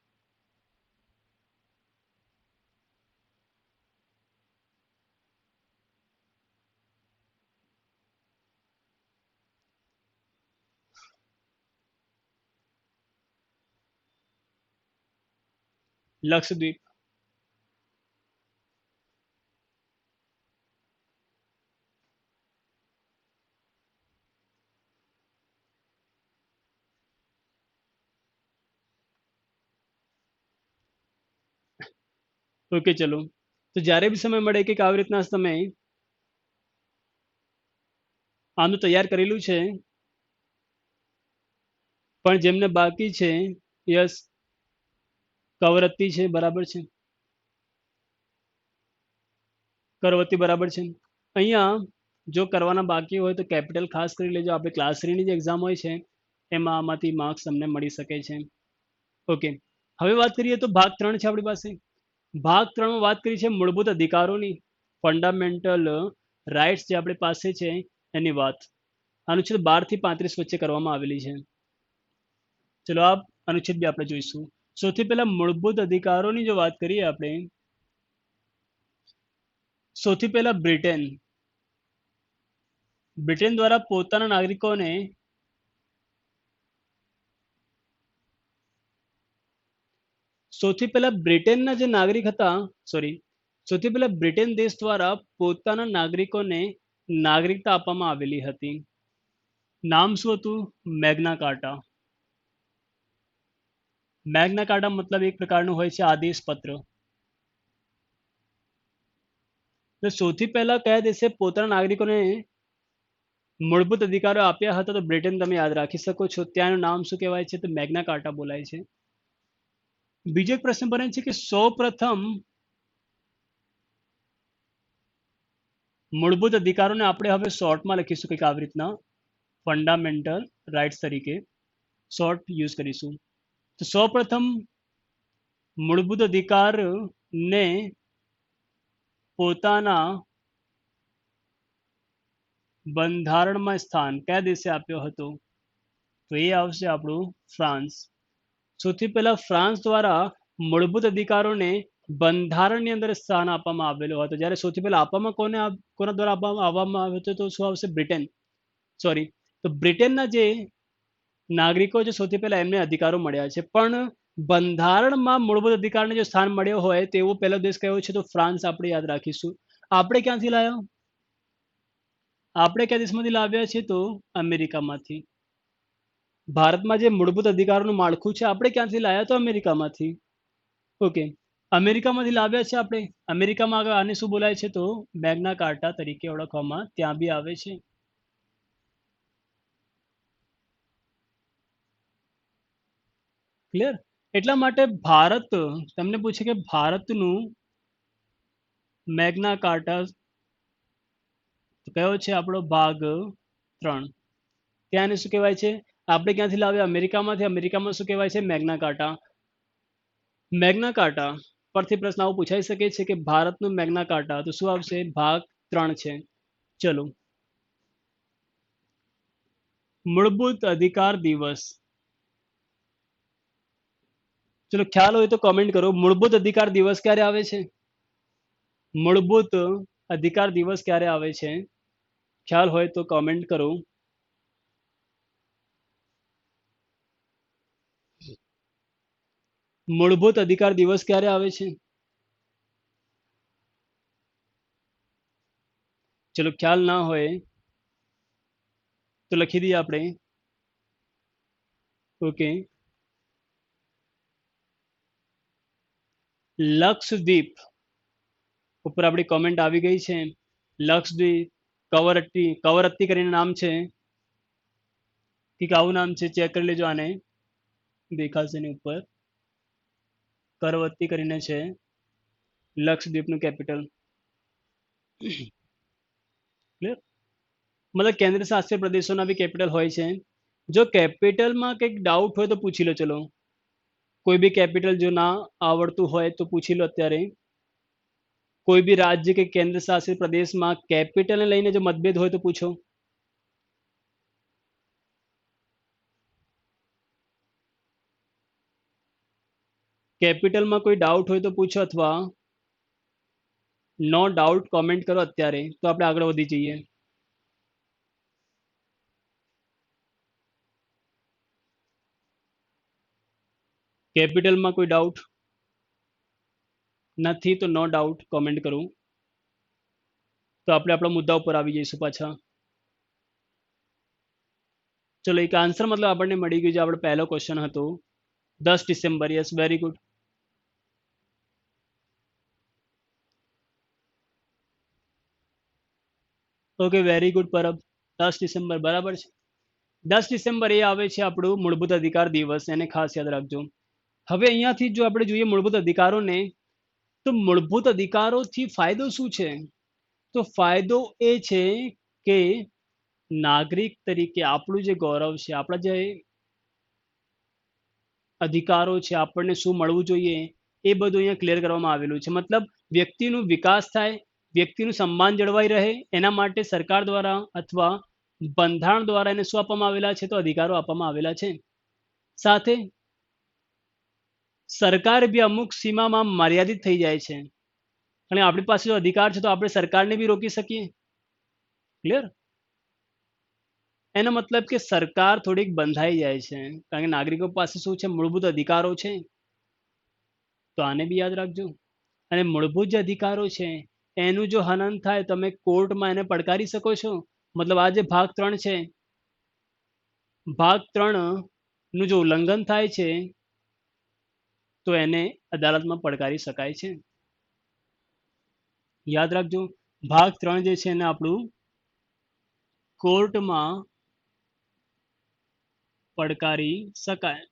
લક્ષદ્વીપ. ઓકે ચલો, તો જ્યારે બી સમય મળે કે આવી રીતના તમે આનું તૈયાર કરેલું છે, પણ જેમને બાકી છે યસ કવરત્તી છે બરાબર છે, કરવત્તી બરાબર છે. અહીંયા જો કરવાના બાકી હોય તો કેપિટલ ખાસ કરી લેજો. આપણે ક્લાસ 3ની જે એક્ઝામ હોય છે એમાં આમાંથી માર્ક્સ તમને મળી શકે છે. ઓકે, હવે વાત કરીએ તો ભાગ 3 છે આપણી પાસે. ભાગ 3માં વાત કરી છે મૂળભૂત અધિકારોની, ફંડામેન્ટલ રાઇટ્સ જે આપણી પાસે છે એની વાત. અનુચ્છેદ 12 થી 35 વચ્ચે કરવામાં આવેલી છે. ચલો આ અનુચ્છેદ બી આપણે જોઈશું. સૌથી પહેલા મૂળભૂત અધિકારોની જો વાત કરીએ આપણે, સૌથી પહેલા બ્રિટન દ્વારા પોતાના નાગરિકોને સૌથી પહેલા બ્રિટનના જે નાગરિક હતા, સૌથી પહેલા બ્રિટન દેશ દ્વારા પોતાના નાગરિકોને નાગરિકતા આપવામાં આવેલી હતી. નામ શું હતું? મેગ્ના કાર્ટા. મેગ્ના કાર્ટા મતલબ એક પ્રકારનું હોય છે આદેશ પત્ર. તો સૌથી પહેલા કયા દેશે પોતાના નાગરિકોને મૂળભૂત અધિકારો આપ્યા હતા? તો બ્રિટન, તમે યાદ રાખી શકો છો. ત્યાંનું નામ શું કહેવાય છે? તો મેગ્ના કાર્ટા બોલાય છે. બીજો એક પ્રશ્ન બને છે કે સૌ પ્રથમ મૂળભૂત અધિકારોને આપણે હવે શોર્ટમાં લખીશું કંઈક આવી રીતના. ફંડામેન્ટલ રાઇટ્સ તરીકે શોર્ટ યુઝ કરીશું. તો સૌપ્રથમ મૂળભૂત અધિકારને પોતાના બંધારણમાં સ્થાન કયા દેશે આપ્યો હતો? તો એ આવશે આપણું ફ્રાન્સ. સૌથી પહેલા ફ્રાન્સ દ્વારા મૂળભૂત અધિકારોને બંધારણની અંદર સ્થાન આપવામાં આવેલું હતું. જ્યારે સૌથી પહેલા આપવામાં કોના દ્વારા આપવામાં આવ્યો હતો? તો શું આવશે? બ્રિટન. સોરી, તો બ્રિટનના જે નાગરિકો છે સૌથી પહેલા એમને અધિકારો મળ્યા છે. પણ બંધારણમાં મૂળભૂત અધિકારને જો સ્થાન મળ્યો હોય તેવો પહેલો દેશ કયો છે? તો ફ્રાન્સ આપણે યાદ રાખીશું. આપણે ક્યાંથી લાવ્યા? આપણે કયા દેશમાંથી લાવ્યા છે? તો અમેરિકામાંથી. ભારતમાં જે મૂળભૂત અધિકારોનું માળખું છે આપણે ક્યાંથી લાવ્યા? તો અમેરિકામાંથી. ઓકે, અમેરિકામાંથી લાવ્યા છે આપણે. અમેરિકામાં આગળ આને શું બોલાય છે? તો મેગ્ના કાર્ટા તરીકે ઓળખવામાં ત્યાં બી આવે છે. ક્લિયર? એટલા માટે ભારત તમને પૂછે કે ભારતનું મેગ્ના કાર્ટા કયો છે? આપણો ભાગ 3. ત્યાં એને શું કહેવાય છે? આપણે ક્યાંથી લાવ્યા? અમેરિકામાંથી. અમેરિકામાં શું કહેવાય છે? મેગ્ના કાર્ટા. મેગ્ના કાર્ટા પરથી પ્રશ્ન આવો પૂછાઈ શકે છે કે ભારતનું મેગ્ના કાર્ટા, તો શું આવશે? ભાગ 3 છે. ચલો, મૂળભૂત અધિકાર દિવસ. ચલો, ખ્યાલ હોય તો કમેન્ટ કરો. મૂળભૂત અધિકાર દિવસ ક્યારે આવે છે? મૂળભૂત અધિકાર દિવસ ક્યારે આવે છે? ખ્યાલ હોય તો કમેન્ટ કરો. મૂળભૂત અધિકાર દિવસ ક્યારે આવે છે? ચલો, ખ્યાલ ના હોય તો લખી દઈએ આપણે. ઓકે, લક્ષદ્વીપ ઉપર આપણી કોમેન્ટ આવી ગઈ છે. લક્ષદ્વીપ કવરત્તી કરીને નામ છે કે આવું નામ છે? ચેક કરી લેજો. આને દેખાશે એની ઉપર કરવત્તી કરીને છે લક્ષદ્વીપનું કેપિટલ. ક્લિયર? મતલબ કેન્દ્ર શાસિત પ્રદેશોના બી કેપિટલ હોય છે. જો કેપિટલમાં કંઈક ડાઉટ હોય તો પૂછી લો. ચલો, કોઈ બી કેપિટલ જો ના આવડતું હોય તો પૂછી લો અત્યારે. કોઈ બી રાજ્ય કે કેન્દ્ર શાસિત પ્રદેશમાં કેપિટલને લઈને જો મતભેદ હોય તો પૂછો. કેપિટલમાં કોઈ ડાઉટ હોય તો પૂછો, અથવા નો ડાઉટ કોમેન્ટ કરો અત્યારે, તો આપણે આગળ વધી જઈએ. કેપિટલમાં કોઈ ડાઉટ નથી તો નો ડાઉટ કોમેન્ટ કરું, તો આપણે આપણા મુદ્દા ઉપર આવી જઈશું પાછા. ચલો, એક આન્સર મતલબ આપણને મળી ગયું. જે આપણો પહેલો ક્વેશ્ચન હતો 10 December. Yes, very good. Okay, very good Parab. 10 December બરાબર છે. 10 ડિસેમ્બર એ આવે છે આપણું મૂળભૂત અધિકાર દિવસ. એને ખાસ યાદ રાખજો. હવે અહીંયાથી જો આપણે જોઈએ મૂળભૂત અધિકારોને, તો મૂળભૂત અધિકારોથી ફાયદો શું છે? તો ફાયદો એ છે કે નાગરિક તરીકે આપણું જે ગૌરવ છે, આપણા જે અધિકારો છે, આપણને શું મળવું જોઈએ એ બધું અહીંયા ક્લિયર કરવામાં આવેલું છે. મતલબ વ્યક્તિનું વિકાસ થાય, વ્યક્તિનું સન્માન જળવાઈ રહે, એના માટે સરકાર દ્વારા અથવા બંધારણ દ્વારા એને શું આપવામાં આવેલા છે? તો અધિકારો આપવામાં આવેલા છે. સાથે સરકાર બી અમુક સીમામાં મર્યાદિત થઈ જાય છે. અને આપણી પાસે જો અધિકાર છે તો આપણે સરકારને બી રોકી શકીએ. ક્લિયર? એનો મતલબ કે સરકાર થોડીક બંધાઈ જાય છે, કારણ કે નાગરિકો પાસે શું છે? મૂળભૂત અધિકારો છે. તો આને બી યાદ રાખજો. અને મૂળભૂત જે અધિકારો છે એનું જો હનન થાય, તમે કોર્ટમાં એને પડકારી શકો છો. મતલબ આ જે ભાગ 3 છે, ભાગ 3 નું જો ઉલ્લંઘન થાય છે તો એને અદાલતમાં પડકારી શકાય છે. યાદ રાખજો, ભાગ 3 જે છે એને આપણું કોર્ટમાં પડકારી શકાય.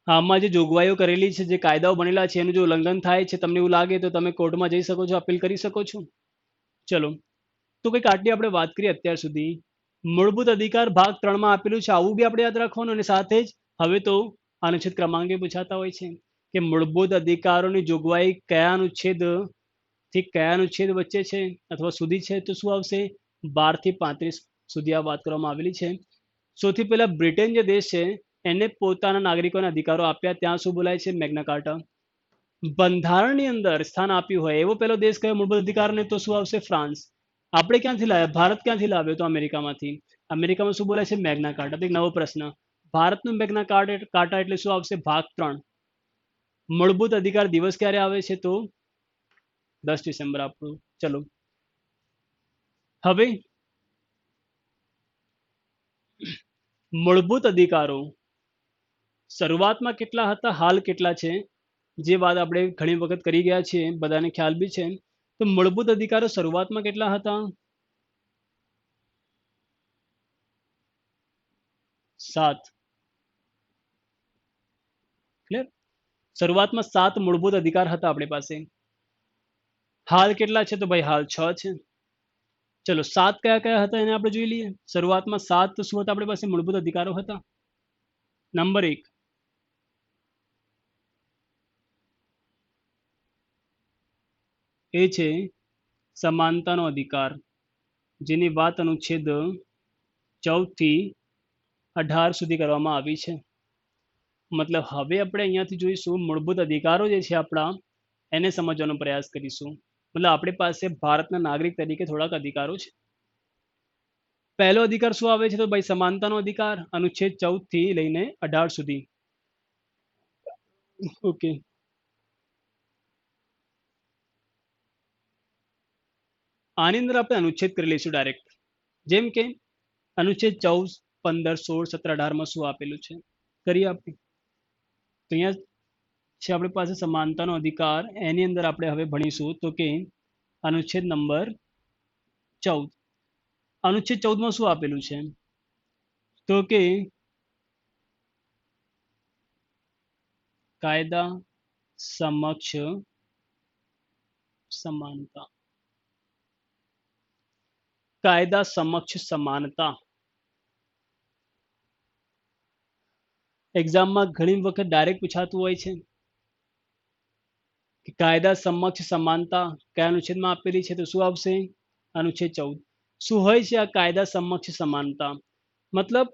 આમાં જે જોગવાઈઓ કરેલી છે, જે કાયદાઓ બનેલા છે, એનું જો ઉલ્લંઘન થાય છે, તમને એવું લાગે તો તમે કોર્ટમાં જઈ શકો છો, અપીલ કરી શકો છો. ચલો, તો કંઈક આટલી આપણે વાત કરીએ અત્યાર સુધી. મૂળભૂત અધિકાર ભાગ 3 માં આપેલું છે, આવું બી આપણે યાદ રાખવાનું. અને સાથે જ હવે તો અનુચ્છેદ ક્રમાંકે પૂછાતા હોય છે કે મૂળભૂત અધિકારોની જોગવાઈ કયા અનુચ્છેદથી કયા અનુચ્છેદ વચ્ચે છે અથવા સુધી છે, તો શું આવશે? 12 થી 35 સુધી આ વાત કરવામાં આવેલી છે. સૌથી પહેલા બ્રિટન જે દેશ છે એને પોતાના નાગરિકોને અધિકારો આપ્યા, ત્યાં શું બોલાય છે? મેગ્ના કાર્ટા. બંધારણની અંદર સ્થાન આપ્યું હોય એવો પહેલો દેશ કયો મૂળભૂત અધિકારને? તો શું આવશે? ફ્રાન્સ. આપણે ક્યાંથી લાવ્યા? ભારત ક્યાંથી લાવ્યો? તો અમેરિકામાંથી. અમેરિકામાં શું બોલાય છે? મેગ્ના કાર્ટા. તો એક નવો પ્રશ્ન, ભારતનું મેગ્ના કાર્ટા એટલે શું આવશે? ભાગ 3. મૂળભૂત અધિકાર દિવસ ક્યારે આવે છે? તો 10 ડિસેમ્બર આપણું. ચલો હવે મૂળભૂત અધિકારો શરૂઆતમાં કેટલા હતા, હાલ કેટલા છે, જે વાત આપણે ઘણી વખત કરી ગયા છીએ, બધાને ખ્યાલ બી છે. તો મૂળભૂત અધિકારો શરૂઆતમાં કેટલા હતા? 7. ક્લિયર? શરૂઆતમાં 7 મૂળભૂત અધિકાર હતા આપણી પાસે. હાલ કેટલા છે? તો ભાઈ હાલ 6 છે. ચલો 7 કયા કયા હતા એને આપણે જોઈ લઈએ. શરૂઆતમાં 7 તો શું હતા આપણી પાસે? મૂળભૂત અધિકારો હતા. નંબર 1, એ છે સમાનતાનો અધિકાર, જેની વાત અનુચ્છેદ 14 થી 18 સુધી કરવામાં આવી છે. મતલબ હવે આપણે અહીંયાથી જોઈશું મૂળભૂત અધિકારો જે છે આપણા, એને સમજવાનો પ્રયાસ કરીશું. મતલબ આપણી પાસે ભારતના નાગરિક તરીકે થોડાક અધિકારો છે. પહેલો અધિકાર શું આવે છે? તો ભાઈ સમાનતાનો અધિકાર, અનુચ્છેદ 14 થી લઈને 18 સુધી. ઓકે, આની અંદર આપણે અનુચ્છેદ કરી લઈશું ડાયરેક્ટ. જેમ કે અનુચ્છેદ 14, 15, 16, 17, 18 શું આપેલું છે કરીએ આપણે. તો અહીંયા છે આપણી પાસે સમાનતાનો અધિકાર. એની અંદર આપણે હવે ભણીશું તો કે અનુચ્છેદ નંબર 14. અનુચ્છેદ 14 માં શું આપેલું છે? તો કે કાયદા સમક્ષ સમાનતા. કાયદા સમક્ષ સમાનતા. એક્ઝામમાં ઘણી વખત ડાયરેક્ટ પૂછાતું હોય છે કે કાયદા સમક્ષ સમાનતા કયા અનુચ્છેદમાં આપેલી છે? તો શું આવશે? અનુચ્છેદ 14. શું હોય છે આ કાયદા સમક્ષ સમાનતા? મતલબ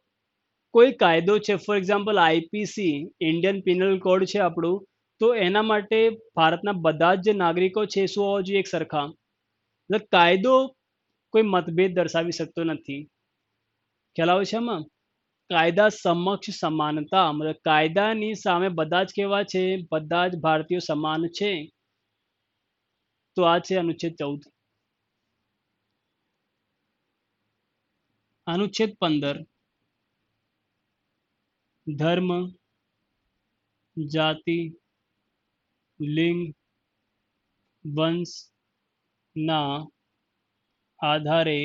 કોઈ કાયદો છે, for example IPC, Indian penal code છે આપણું, તો એના માટે ભારતના બધા જ જે નાગરિકો છે શું હોવા જોઈએ? એક સરખા. મતલબ કાયદો કોઈ મતભેદ દર્શાવી શકતો નથી. ખ્યાલ આવે છે આમાં? કાયદા સમક્ષ સમાનતા મતલબ કાયદાની સામે બધા જ કેવા છે? બધા જ ભારતીયો સમાન છે. તો આ છે અનુચ્છેદ 14. અનુચ્છેદ 15, ધર્મ, જાતિ, લિંગ, વંશના આધારે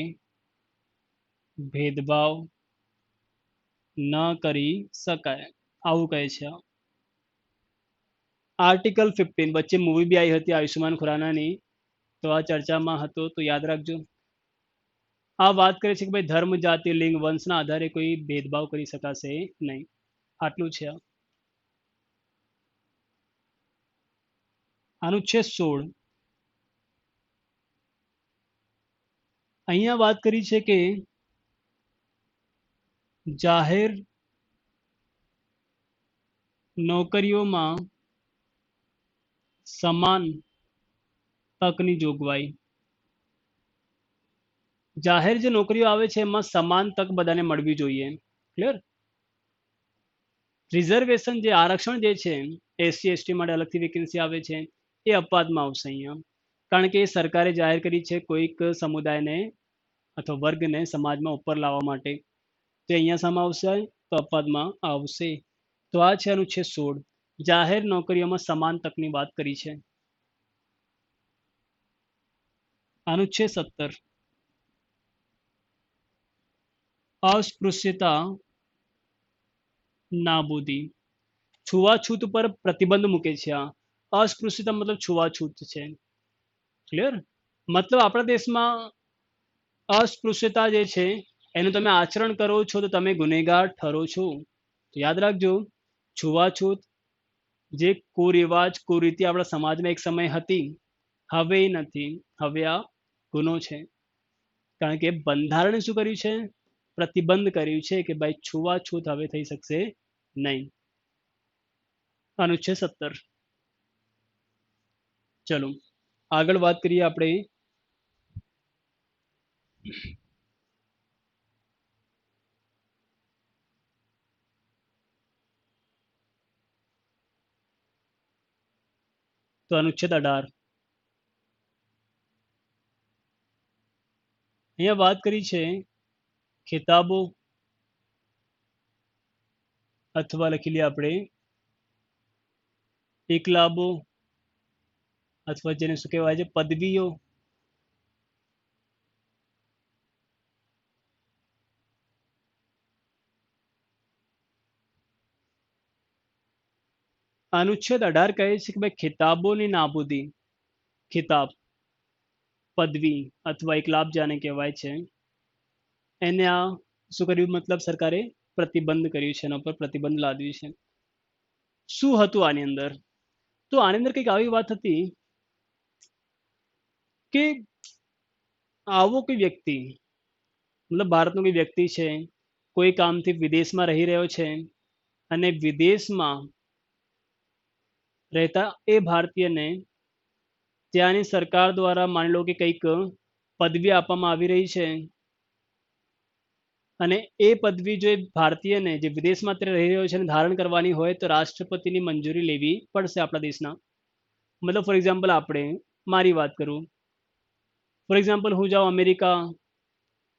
ભેદભાવ ન કરી શકાય, આવું કહે છે. આર્ટિકલ 15 વચ્ચે મૂવી બી આવી હતી આયુષ્યમાન ખુરાનાની, તો આ ચર્ચામાં હતો, તો યાદ રાખજો. આ વાત કરે છે કે ભાઈ ધર્મ, જાતિ, લિંગ, વંશના આધારે કોઈ ભેદભાવ કરી શકાશે નહીં. આટલું છે. અનુચ્છેદ 16, અહીંયા વાત કરી છે કે જાહેર નોકરીઓમાં સમાન તકની જોગવાઈ. જાહેર જે નોકરીઓ આવે છે એમાં સમાન તક બધાને મળવી જોઈએ. ક્લિયર? રિઝર્વેશન જે આરક્ષણ જે છે, એસસી એસટી માટે અલગથી વેકેન્સી આવે છે, એ અપવાદમાં આવશે અહીંયા. કારણ કે એ સરકારે જાહેર કરી છે કોઈક સમુદાયને અથવા વર્ગને સમાજમાં ઉપર લાવવા માટે. તો અહીંયા સામે આવશે? તો અપવાદમાં આવશે. તો આ છે અનુચ્છેદ 16. જાહેર નોકરીઓમાં સમાન તકની વાત કરી છે. અનુચ્છેદ 17, અસ્પૃશ્યતા નાબૂદી. છૂવાછૂત પર પ્રતિબંધ મૂકે છે. આ અસ્પૃશ્યતા મતલબ છૂવાછૂત છે. ક્લિયર? મતલબ આપણા દેશમાં અસ્પૃશ્યતા જે છે એનું તમે આચરણ કરો છો તો તમે ગુનેગાર ઠરો છો. તો યાદ રાખજો, છૂવાછૂત જે કુરિવાજ કુરીતિ આપણા સમાજમાં એક સમય હતી, હવે નથી. હવે આ ગુનો છે. કારણ કે બંધારણે શું કર્યું છે? પ્રતિબંધ કર્યું છે કે ભાઈ છૂવાછૂત હવે થઈ શકશે નહીં. અનુચ્છેદ 17. ચલો આગળ વાત કરીએ આપણે. તો અનુચ્છેદ 18. અહીંયા વાત કરી છે ખિતાબો અથવા લખી લઈએ આપણે એકલાબો અથવા જેને શું કહેવાય છે પદવીઓ. અનુચ્છેદ 18 કહે છે કે ભાઈ ખિતાબોની નાબૂદી, ખિતાબ પદવી અથવા એકલાબ જાને કહેવાય છે, એને આ શું કર્યું? મતલબ સરકારે પ્રતિબંધ કર્યું છે, એના પર પ્રતિબંધ લાદ્યું છે. શું હતું આની અંદર? તો આની અંદર કંઈક આવી વાત હતી કે આવો કોઈ વ્યક્તિ, મતલબ ભારતનો કોઈ વ્યક્તિ છે, કોઈ કામથી વિદેશમાં રહી રહ્યો છે અને વિદેશમાં રહેતા એ ભારતીયને ત્યાંની સરકાર દ્વારા માની લો કે કંઈક પદવી આપવામાં આવી રહી છે અને એ પદવી જો એ ભારતીયને જે વિદેશમાં અત્યારે રહી રહ્યો છે અને ધારણ કરવાની હોય તો રાષ્ટ્રપતિની મંજૂરી લેવી પડશે આપણા દેશના. મતલબ ફોર એક્ઝામ્પલ આપણે, મારી વાત કરું, ફોર એક્ઝામ્પલ હું જાઉં અમેરિકા,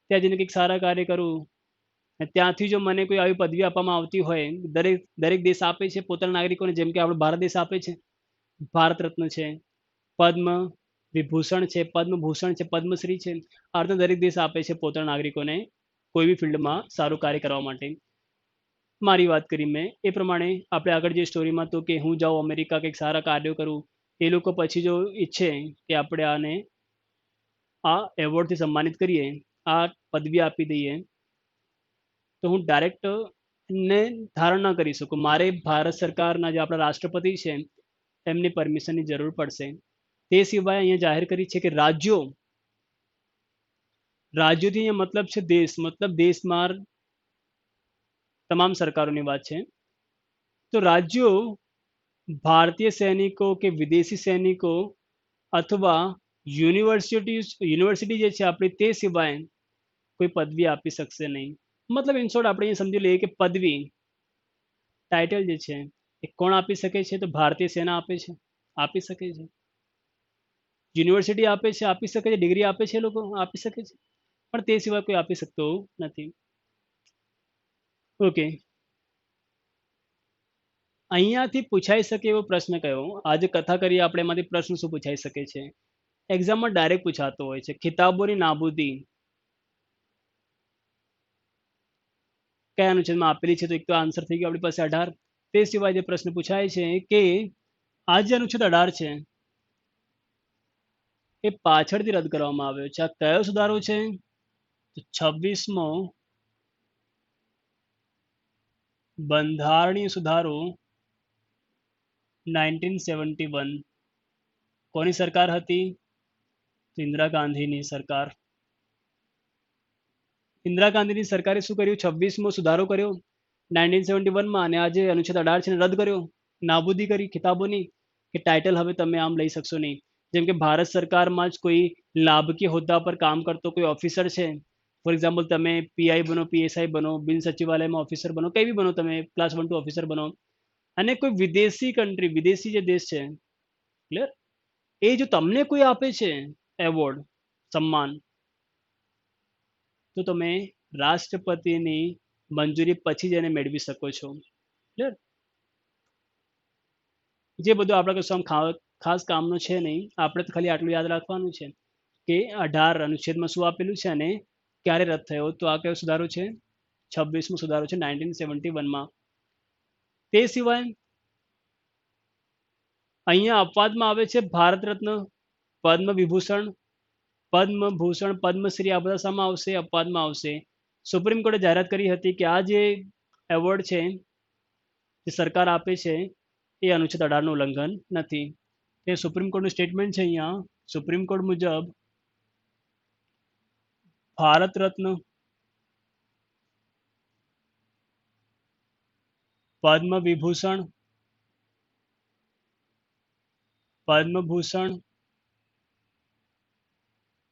ત્યાં જઈને કંઈક સારા કાર્ય કરું, ત્યાંથી જો મને કોઈ આવી પદવી આપવામાં આવતી હોય, દરેક દરેક દેશ આપે છે પોતાના નાગરિકોને, જેમ કે આપણો ભારત દેશ આપે છે, ભારત રત્ન છે, પદ્મ વિભૂષણ છે, પદ્મભૂષણ છે, પદ્મશ્રી છે, આ રીતે દરેક દેશ આપે છે પોતાના નાગરિકોને કોઈ બી ફિલ્ડમાં સારું કાર્ય કરવા માટે. મારી વાત કરી મેં એ પ્રમાણે આપણે આગળ જે સ્ટોરીમાં તો કે હું જાઉં અમેરિકા, કંઈક સારા કાર્યો કરું, એ લોકો પછી જો ઈચ્છે કે આપણે આને આ એવોર્ડથી સન્માનિત કરીએ, આ પદવી આપી દઈએ, તો હું ડાયરેક્ટ ને ધારણ ન કરી શકું. મારે ભારત સરકારના જે આપણા રાષ્ટ્રપતિ છે એમની પરમિશનની જરૂર પડશે. તે સિવાય અહીંયા જાહેર કરી છે કે રાજ્યો, રાજ્યોથી અહીંયા મતલબ છે દેશ, મતલબ દેશમાં તમામ સરકારોની વાત છે. તો રાજ્યો ભારતીય સૈનિકો કે વિદેશી સૈનિકો અથવા યુનિવર્સિટી જે છે આપણી તે સિવાય કોઈ પદવી આપી શકશે નહીં. મતલબ ઇન શોર્ટ આપણે અહીંયા સમજી લઈએ કે પદવી, ટાઇટલ જે છે એ કોણ આપી શકે છે? તો ભારતીય સેના આપે છે, આપી શકે છે. યુનિવર્સિટી આપે છે, આપી શકે છે, ડિગ્રી આપે છે, લોકો આપી શકે છે, પણ તે સિવાય કોઈ આપી શકતો નથી. ઓકે, અહીંયાથી પૂછાઈ શકે એવો પ્રશ્ન કયો? આજે કથા કરીએ આપણે, એમાંથી પ્રશ્ન શું પૂછાઈ શકે છે? એક્ઝામમાં ડાયરેક્ટ પૂછાતો હોય છે, ખિતાબોની નાબૂદી કયા અનુચ્છેદમાં આપેલી છે? તો એક તો આન્સર થઈ ગયો આપણી પાસે 18. તે સિવાય જે પ્રશ્ન પૂછાય છે કે આ જે અનુચ્છેદ 18 છે એ પાછળથી રદ કરવામાં આવ્યો છે. આ કયો સુધારો છે? તો 26મો બંધારણીય સુધારો 1971. કોની સરકાર હતી? તો ઇન્દિરા ગાંધીની સરકાર. ઇન્દિરા ગાંધીની સરકારે શું કર્યું? 26મો સુધારો કર્યો 1971માં, અને આ જે અનુચ્છેદ 18 છે એને રદ કર્યો, નાબૂદી કરી ખિતાબોની, કે ટાઇટલ હવે તમે આમ લઈ શકશો નહીં. જેમ કે ભારત સરકારમાં જ કોઈ લાભકીય હોદ્દા પર કામ કરતો કોઈ ઓફિસર છે, ફોર એક્ઝામ્પલ તમે પીઆઈ બનો, પીએસઆઈ બનો, બિન સચિવાલયમાં ઓફિસર બનો, કઈ બી બનો, તમે ક્લાસ 1 2 ઓફિસર બનો, અને કોઈ વિદેશી કન્ટ્રી, વિદેશી જે દેશ છે, ક્લિયર, એ જો તમને કોઈ આપે છે એવોર્ડ, સન્માન, તો તમે રાષ્ટ્રપતિની મંજૂરી પછી જ એને મેળવી શકો છો. ક્લિયર? જે બધું આપણે કશું આમ ખાસ કામનું છે નહીં, આપણે તો ખાલી આટલું યાદ રાખવાનું છે કે 18 અનુચ્છેદમાં શું આપેલું છે અને ક્યારે રદ થયો. તો આ કયો સુધારો છે? 26મો સુધારો છે 1971માં. તે સિવાય અહીંયા અપવાદમાં આવે છે ભારત રત્ન, પદ્મ વિભૂષણ, પદ્મભૂષણ, પદ્મશ્રી, આ બધા શામાં આવશે? અપવાદમાં આવશે. સુપ્રીમ કોર્ટે જાહેરાત કરી હતી કે આ જે એવોર્ડ છે જે સરકાર આપે છે એ અનુચ્છેદ 18નું ઉલ્લંઘન નથી. તે સુપ્રીમ કોર્ટનું સ્ટેટમેન્ટ છે અહીંયા. સુપ્રીમ કોર્ટ મુજબ ભારત રત્ન, પદ્મ વિભૂષણ, પદ્મભૂષણ,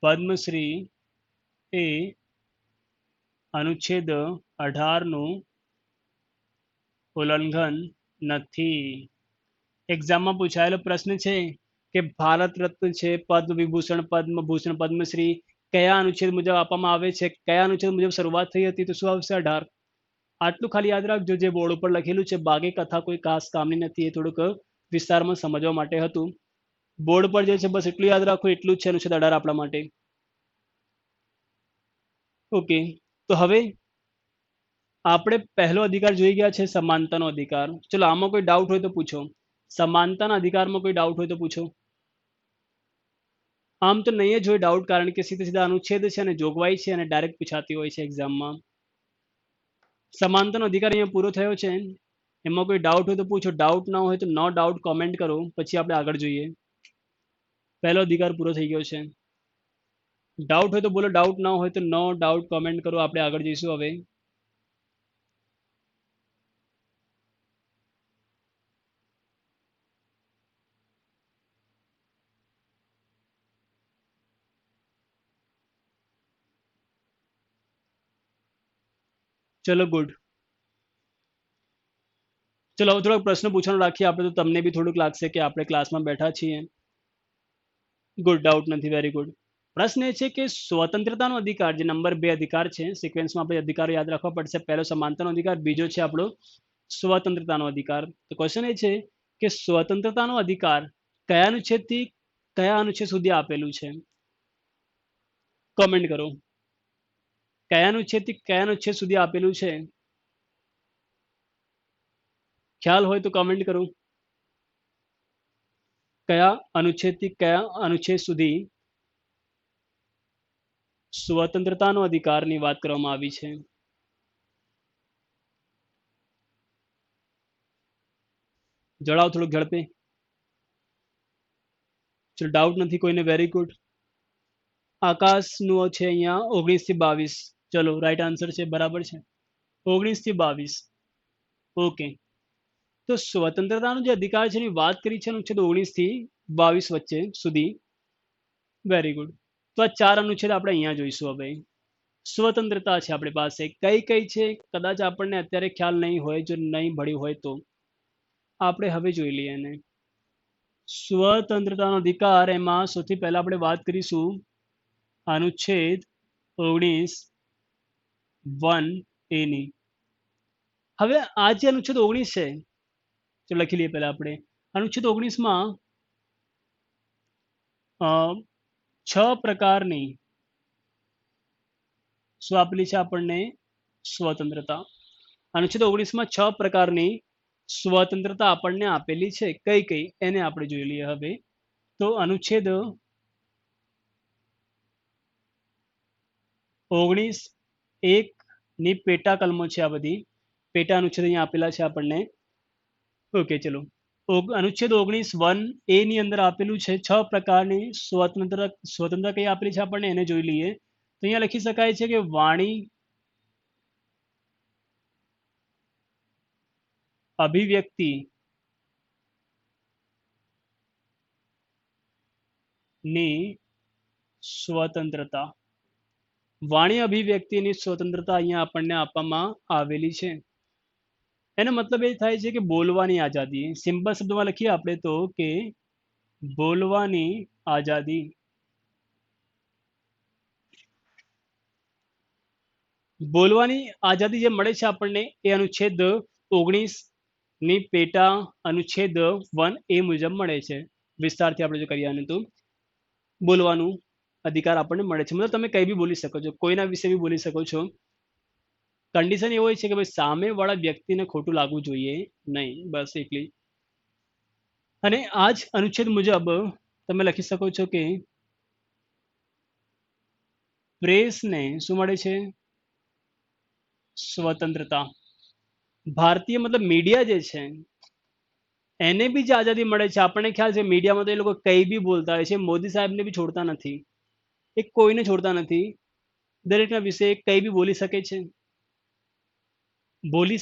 પદ્મશ્રી એ અનુચ્છેદ 18નું ઉલ્લંઘન નથી. એક્ઝામમાં પૂછાયેલો પ્રશ્ન છે કે ભારત રત્ન છે, પદ્મ વિભૂષણ, પદ્મભૂષણ, પદ્મશ્રી કયા અનુચ્છેદ મુજબ આપવામાં આવે છે, કયા અનુચ્છેદ મુજબ શરૂઆત થઈ હતી, તો શું આવશે? 18. આટલું ખાલી યાદ રાખજો, જે બોર્ડ ઉપર લખેલું છે. બાકી કથા કોઈ ખાસ કામની નથી, એ થોડુંક વિસ્તારમાં સમજવા માટે હતું. બોર્ડ પર જે છે બસ એટલું યાદ રાખો, એટલું જ છે અનુચ્છેદ 18 આપણા માટે. ઓકે, તો હવે આપણે પહેલો અધિકાર જોઈ ગયા છે, સમાનતાનો અધિકાર. ચલો આમાં કોઈ ડાઉટ હોય તો પૂછો. સમાનતાના અધિકારમાં કોઈ ડાઉટ હોય તો પૂછો. આમ તો નહીં જ હોય ડાઉટ, કારણ કે સીધા સીધા અનુચ્છેદ છે અને જોગવાઈ છે અને ડાયરેક્ટ પૂછાતી હોય છે એક્ઝામમાં. સમાનતાનો અધિકાર અહીંયા પૂરો થયો છે. એમાં કોઈ ડાઉટ હોય તો પૂછો. ડાઉટ ના હોય તો નો ડાઉટ કોમેન્ટ કરો, પછી આપણે આગળ જોઈએ. પહેલો અધિકાર પૂરો થઈ ગયો છે. ડાઉટ હોય તો બોલો, ડાઉટ ના હોય તો નો ડાઉટ કોમેન્ટ કરો. આપણે આગળ જઈશું હવે. ચલો ગુડ. ચલો હવે થોડાક પ્રશ્ન પૂછવાનું રાખીએ આપણે, તો તમને બી થોડુંક લાગશે કે આપણે ક્લાસમાં બેઠા છીએ. ગુડ, ડાઉટ નથી. Very good. પ્રશ્ન એ છે કે સ્વતંત્રતાનો અધિકાર, જે નંબર 2 અધિકાર છે, સિક્વન્સમાં આપણે અધિકારો યાદ રાખવા પડશે. પહેલો સમાનતાનો અધિકાર, બીજો છે આપણો સ્વતંત્રતાનો અધિકાર. તો ક્વેશ્ચન એ છે કે સ્વતંત્રતાનો અધિકાર કયા અનુચ્છેદથી કયા અનુચ્છેદ સુધી આપેલું છે? કોમેન્ટ કરો. કયા અનુચ્છેદથી કયા અનુચ્છેદ સુધી આપેલું છે? ખ્યાલ હોય તો કોમેન્ટ કરો. કયા અનુચ્છેદથી કયા અનુચ્છેદ સુધી સ્વતંત્રતાનો અધિકારની વાત કરવામાં આવી છે? જણાવો થોડુંક ઝડપે. ચલો ડાઉટ નથી કોઈને. Very good. આકાશનું છે અહીંયા 19 થી 22. ચલો રાઈટ આન્સર છે, બરાબર છે. 19 થી 22. ઓકે, તો સ્વતંત્રતાનો જે અધિકાર છે એની વાત કરી છે અનુચ્છેદ 19 થી 22 વચ્ચે સુધી. Very good. તો આ 4 અનુચ્છેદ આપણે અહીંયા જોઈશું. હવે સ્વતંત્રતા છે આપણી પાસે. કઈ કઈ છે કદાચ આપણને અત્યારે ખ્યાલ નહીં હોય, જો નહીં ભળ્યું હોય તો આપણે હવે જોઈ લઈએ એને. સ્વતંત્રતાનો અધિકાર, એમાં સૌથી પહેલા આપણે વાત કરીશું અનુચ્છેદ 19(1)A ની. હવે આ જે અનુચ્છેદ 19 છે, ચલો લખી લઈએ પહેલા આપણે. અનુચ્છેદ 19માં 6 પ્રકારની શું આપેલી છે આપણને? સ્વતંત્રતા. અનુચ્છેદ 19માં 6 પ્રકારની સ્વતંત્રતા આપણને આપેલી છે. કઈ કઈ એને આપણે જોઈ લઈએ હવે. તો અનુચ્છેદ 19(1) ની પેટા કલમો છે આ બધી. પેટા અનુચ્છેદ અહીંયા આપેલા છે આપણને. ઓકે, ચલો. અનુચ્છેદ 19(1)A ની અંદર આપેલું છે 6 પ્રકારની સ્વતંત્રતા કઈ આપેલી છે આપણને, એને જોઈ લઈએ. તો અહીંયા લખી શકાય છે કે વાણી, અભિવ્યક્તિ ની સ્વતંત્રતા. વાણી અભિવ્યક્તિની સ્વતંત્રતા અહીંયા આપણને આપવામાં આવેલી છે. એનો મતલબ એ થાય છે કે બોલવાની આઝાદી. સિમ્પલ શબ્દમાં લખીએ આપણે તો કે બોલવાની આઝાદી. બોલવાની આઝાદી જે મળે છે આપણને એ અનુચ્છેદ 19 ની પેટા અનુચ્છેદ 1A મુજબ મળે છે. વિસ્તારથી આપણે જો કરીએ તો બોલવાનું અધિકાર આપણને મળે છે. મતલબ તમે કઈ બી બોલી શકો છો, કોઈના વિશે બી બોલી શકો છો. કન્ડિશન એવો હોય છે કે ભાઈ સામેવાળા વ્યક્તિને ખોટું લાગવું જોઈએ નહીં, બસ એટલી. અને આ જ અનુચ્છેદ મુજબ તમે લખી શકો છો કે પ્રેસને શું મળે છે? સ્વતંત્રતા. ભારતીય મતલબ મીડિયા જે છે એને બી જે આઝાદી મળે છે, આપણને ખ્યાલ છે મીડિયામાં તો એ લોકો કંઈ બી બોલતા હોય છે, મોદી સાહેબને બી છોડતા નથી, એ કોઈને છોડતા નથી, દરેકના વિશે કંઈ બી બોલી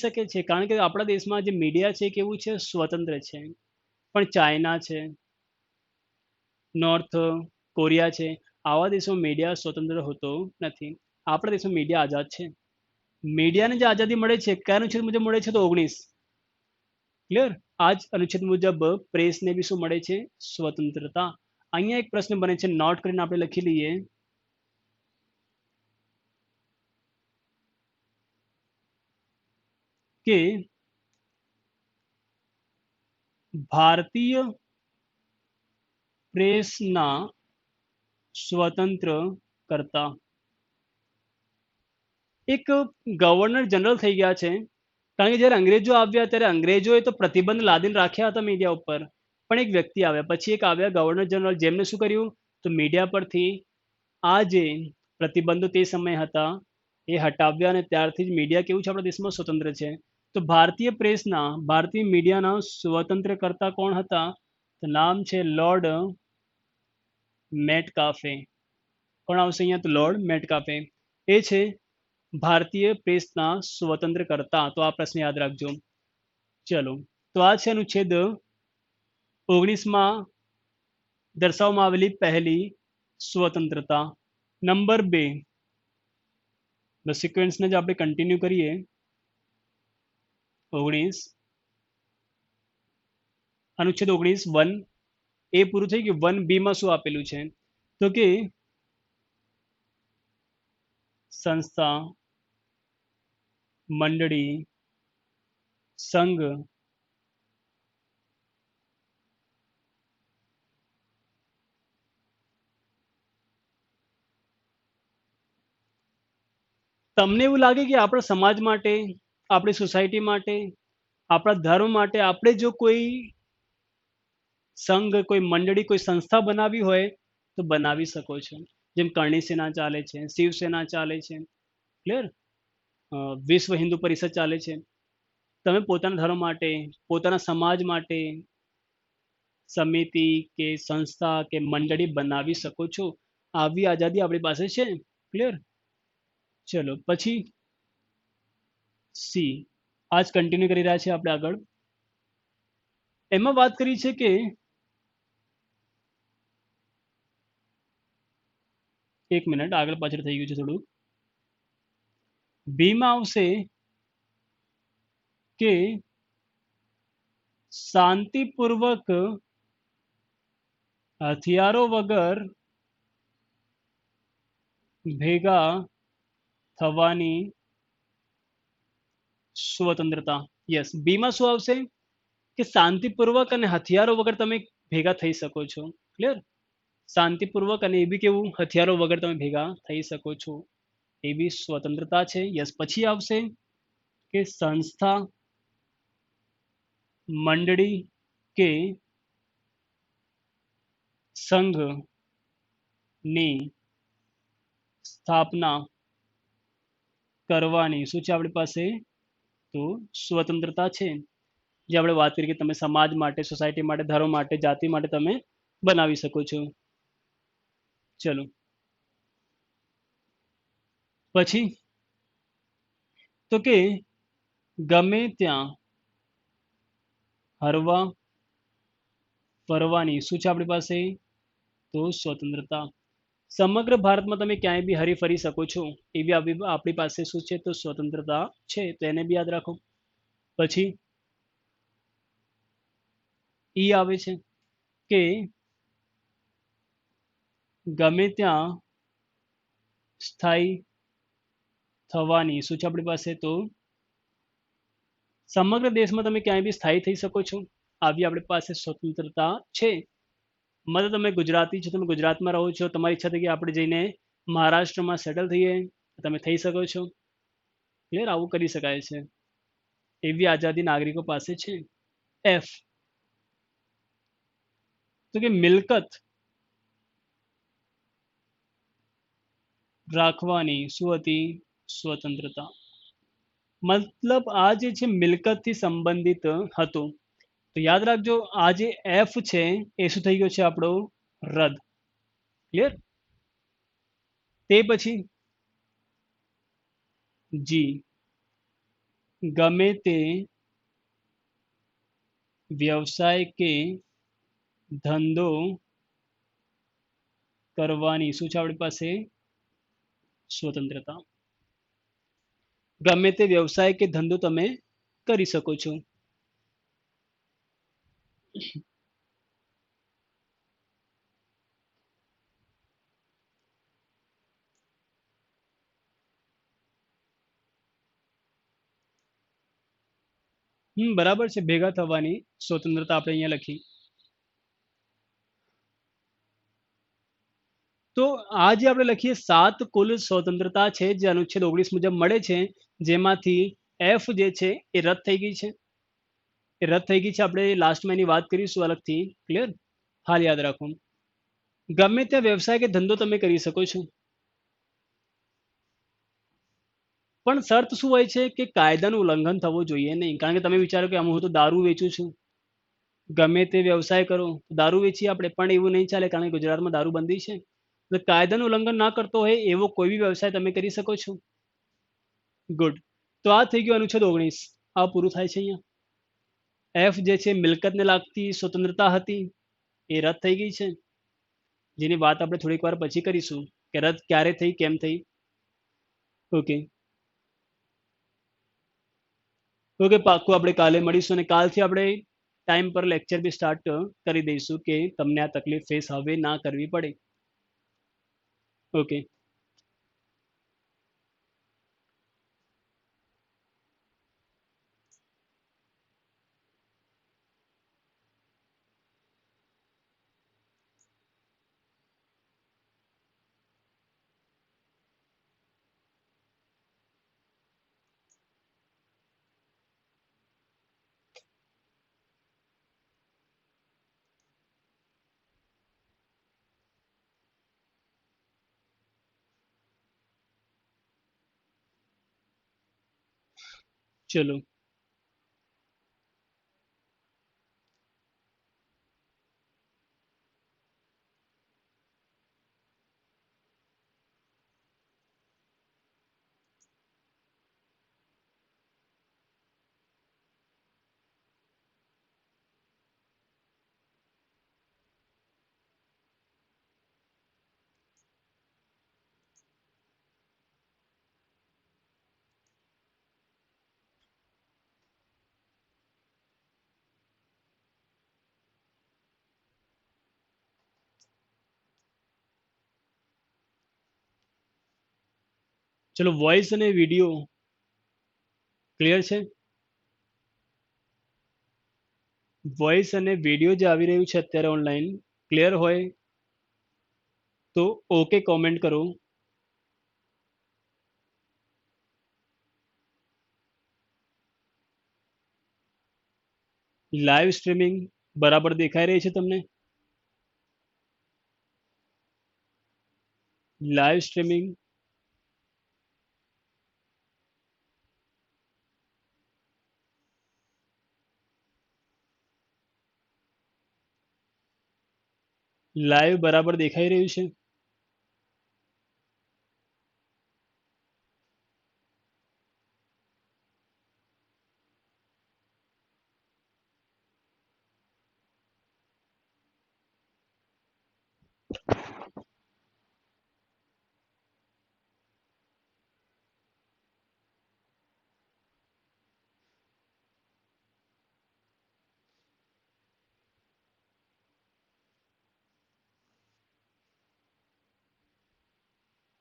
શકે છે, કારણ કે આપણા દેશમાં જે મીડિયા છે કેવું છે, સ્વતંત્ર છે. પણ ચાઇના છે, નોર્થ કોરિયા છે, આવા દેશોમાં મીડિયા સ્વતંત્ર હોતો નથી. આપણા દેશમાં મીડિયા આઝાદ છે. મીડિયાને જે આઝાદી મળે છે કયા અનુચ્છેદ મુજબ મળે છે? તો 19. ક્લિયર? આ જ અનુચ્છેદ મુજબ પ્રેસને બી શું મળે છે? સ્વતંત્રતા. અહીંયા એક પ્રશ્ન બને છે, નોટ કરીને આપણે લખી લઈએ કે ભારતીય પ્રેસના સ્વતંત્ર કરતા એક ગવર્નર જનરલ થઈ ગયા છે, કારણ કે જ્યારે અંગ્રેજો આવ્યા ત્યારે અંગ્રેજોએ તો પ્રતિબંધ લાદીને રાખ્યા હતા મીડિયા ઉપર, પણ એક વ્યક્તિ આવ્યા, પછી એક આવ્યા ગવર્નર જનરલ, જેમને શું કર્યું? તો મીડિયા પરથી આ જે પ્રતિબંધો તે સમયે હતા એ હટાવ્યા, અને ત્યારથી જ મીડિયા કેવું છે આપણા દેશમાં? સ્વતંત્ર છે. તો ભારતીય પ્રેસના, ભારતીય મીડિયાના સ્વતંત્ર કરતા કોણ હતા? તો નામ છે લોર્ડ મેટકાફે. કોણ આવશે અહીંયા? તો લોર્ડ મેટકાફે એ છે ભારતીય પ્રેસના સ્વતંત્ર કરતા. તો આ પ્રશ્ન યાદ રાખજો. ચલો, તો આ છે અનુચ્છેદ 19માં દર્શાવવામાં આવેલી પહેલી સ્વતંત્રતા. નંબર 2, સિક્વન્સને જ આપણે કન્ટિન્યુ કરીએ. 19 અનુચ્છેદ 19 1 એ પૂરું થઈ ગયું. 1B માં શું આપેલું છે? તો કે સંસ્થા, મંડળી, સંઘ તમને એવું લાગે કે આપણા સમાજ માટે, આપણી સોસાયટી માટે, આપણા ધર્મ માટે આપણે જો કોઈ સંઘ, કોઈ મંડળી, કોઈ સંસ્થા બનાવી હોય તો બનાવી શકો છો. જેમ કરણી સેના ચાલે છે, શિવસેના ચાલે છે, ક્લિયર? વિશ્વ હિન્દુ પરિષદ ચાલે છે. તમે પોતાના ધર્મ માટે, પોતાના સમાજ માટે સમિતિ કે સંસ્થા કે મંડળી બનાવી શકો છો. આવી આઝાદી આપણી પાસે છે. ક્લિયર? ચલો પછી સી, આજ કન્ટિન્યુ કરી રહ્યા છે આપણે આગળ. એમાં વાત કરી છે કે એક મિનિટ, આગળ પાછળ થઈ ગયું છે થોડું. બી માં આવશે કે શાંતિપૂર્વક હથિયારો વગર ભેગા થવાની સ્વતંત્રતા. યસ, બી માં શું આવશે? કે શાંતિપૂર્વક અને હથિયારો વગર તમે ભેગા થઈ શકો છો. ક્લિયર? શાંતિપૂર્વક અને એ બી કેવું? હથિયારો વગર તમે ભેગા થઈ શકો છો, એવી સ્વતંત્રતા છે. યસ. પછી આવશે કે સંસ્થા, મંડળી કે સંઘની સ્થાપના કરવાની શું છે આપણી પાસે? તો સ્વતંત્રતા છે. જે આપણે વાત કરી કે તમે સમાજ માટે, સોસાયટી માટે, ધર્મ માટે, જાતિ માટે તમે બનાવી શકો છો. ચલો પછી તો કે ગમે ત્યાં હરવા ફરવાની શું છે આપણી પાસે? તો સ્વતંત્રતા. સમગ્ર ભારતમાં તમે ક્યાંય બી હરી ફરી શકો છો, એવી આપણી પાસે શું છે? તો સ્વતંત્રતા છે. તો એને બી યાદ રાખો. પછી ઈ આવે છે કે ગમે ત્યાં સ્થાયી થવાની શું છે આપણી પાસે? તો સમગ્ર દેશમાં તમે ક્યાંય બી સ્થાયી થઈ શકો છો, આવી આપણી પાસે સ્વતંત્રતા છે. મતલબ તમે ગુજરાતી છો, તમે ગુજરાતમાં રહો છો, તમારી ઈચ્છા થઈ કે આપણે જઈને મહારાષ્ટ્રમાં સેટલ થઈએ, તમે થઈ શકો છો. ક્લિયર? આવું કરી શકાય છે. એવી આઝાદી નાગરિકો પાસે છે. એફ, તો કે મિલકત રાખવાની શું હતી? સ્વતંત્રતા. મતલબ આ જે છે મિલકતથી સંબંધિત હતું. તો યાદ રાખજો આ જે એફ છે એ શું થઈ ગયો છે આપણો રદ. ક્લિયર. તે પછી જી, ગમે તે વ્યવસાય કે ધંધો કરવાની શું છે આપણી પાસે સ્વતંત્રતા. ગમે તે વ્યવસાય કે ધંધો તમે કરી શકો છો. બરાબર છે, ભેગા થવાની સ્વતંત્રતા આપણે અહીંયા લખી. તો આ જે આપણે લખીએ 7 કુલ સ્વતંત્રતા છે જે અનુચ્છેદ 19 મુજબ મળે છે, જેમાંથી એફ જે છે એ રદ થઈ ગઈ છે. એ રદ થઈ ગઈ છે, આપણે લાસ્ટમાં એની વાત કરીશું અલગથી. ક્લિયર. હાલ યાદ રાખો, ગમે ત્યાં વ્યવસાય કે ધંધો તમે કરી શકો છો, પણ શરત શું હોય છે કે કાયદાનું ઉલ્લંઘન થવું જોઈએ નહીં. કારણ કે તમે વિચારો કે હું તો દારૂ વેચું છું, ગમે તે વ્યવસાય કરો, દારૂ વેચીએ આપણે, પણ એવું નહીં ચાલે કારણ કે ગુજરાતમાં દારૂબંધી છે. તો કાયદાનું ઉલ્લંઘન ના કરતો હોય એવો કોઈ બી વ્યવસાય તમે કરી શકો છો. ગુડ. તો આ થઈ ગયું અનુચ્છેદ 19. આ પૂરું થાય છે અહીંયા. એફ જે છે મિલકતને લાગતી સ્વતંત્રતા હતી એ રદ થઈ ગઈ છે, જેની વાત આપણે થોડીક વાર પછી કરીશું કે રદ ક્યારે થઈ, કેમ થઈ. ઓકે. ઓકે, પાક્કું આપણે કાલે મળીશું અને કાલથી આપણે ટાઈમ પર લેક્ચર બી સ્ટાર્ટ કરી દઈશું કે તમને આ તકલીફ ફેસ હવે ના કરવી પડે. ઓકે. ચલો. ચલો, વોઇસ અને વિડીયો ક્લિયર છે. વોઇસ અને વિડીયો જે આવી રહ્યું છે અત્યારે ઓનલાઈન, ક્લિયર હોય તો ઓકે કોમેન્ટ કરો. લાઈવ સ્ટ્રીમિંગ બરાબર દેખાઈ રહી છે તમને? લાઈવ સ્ટ્રીમિંગ લાઈવ બરાબર દેખાઈ રહ્યું છે?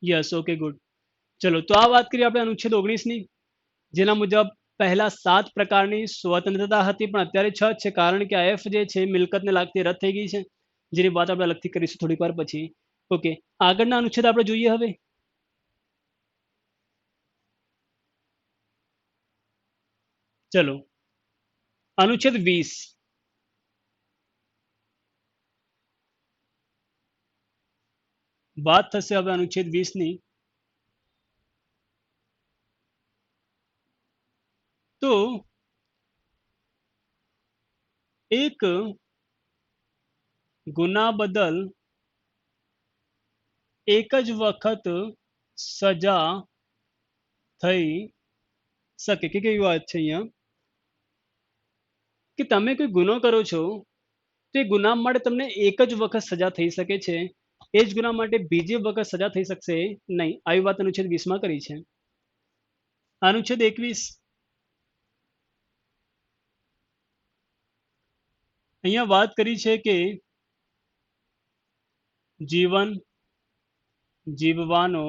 યસ. Okay, good. ચલો, તો આ વાત કરીએ આપણે અનુચ્છેદ 19ની, જેના મુજબ પહેલા 7 પ્રકારની સ્વતંત્રતા હતી પણ અત્યારે 6 છે, કારણ કે આ એફ જે છે મિલકતને લાગતી રદ થઈ ગઈ છે, જેની વાત આપણે અલગથી કરીશું થોડીક વાર પછી. ઓકે. આગળના અનુચ્છેદ આપણે જોઈએ હવે. ચલો, અનુચ્છેદ 20. વાત થશે હવે અનુચ્છેદ 20ની. એક ગુના બદલ એક જ વખત સજા થઈ શકે કે કેવી વાત છે અહીંયા કે તમે કોઈ ગુનો કરો છો તો એ ગુના માટે તમને એક જ વખત સજા થઈ શકે છે એ જ ગુના માટે બીજી વખત સજા થઈ શકશે નહીં આવી વાત અનુચ્છેદ 20 માં કરી છે અનુચ્છેદ 21 અહીંયા વાત કરી છે કે જીવન જીવવાનો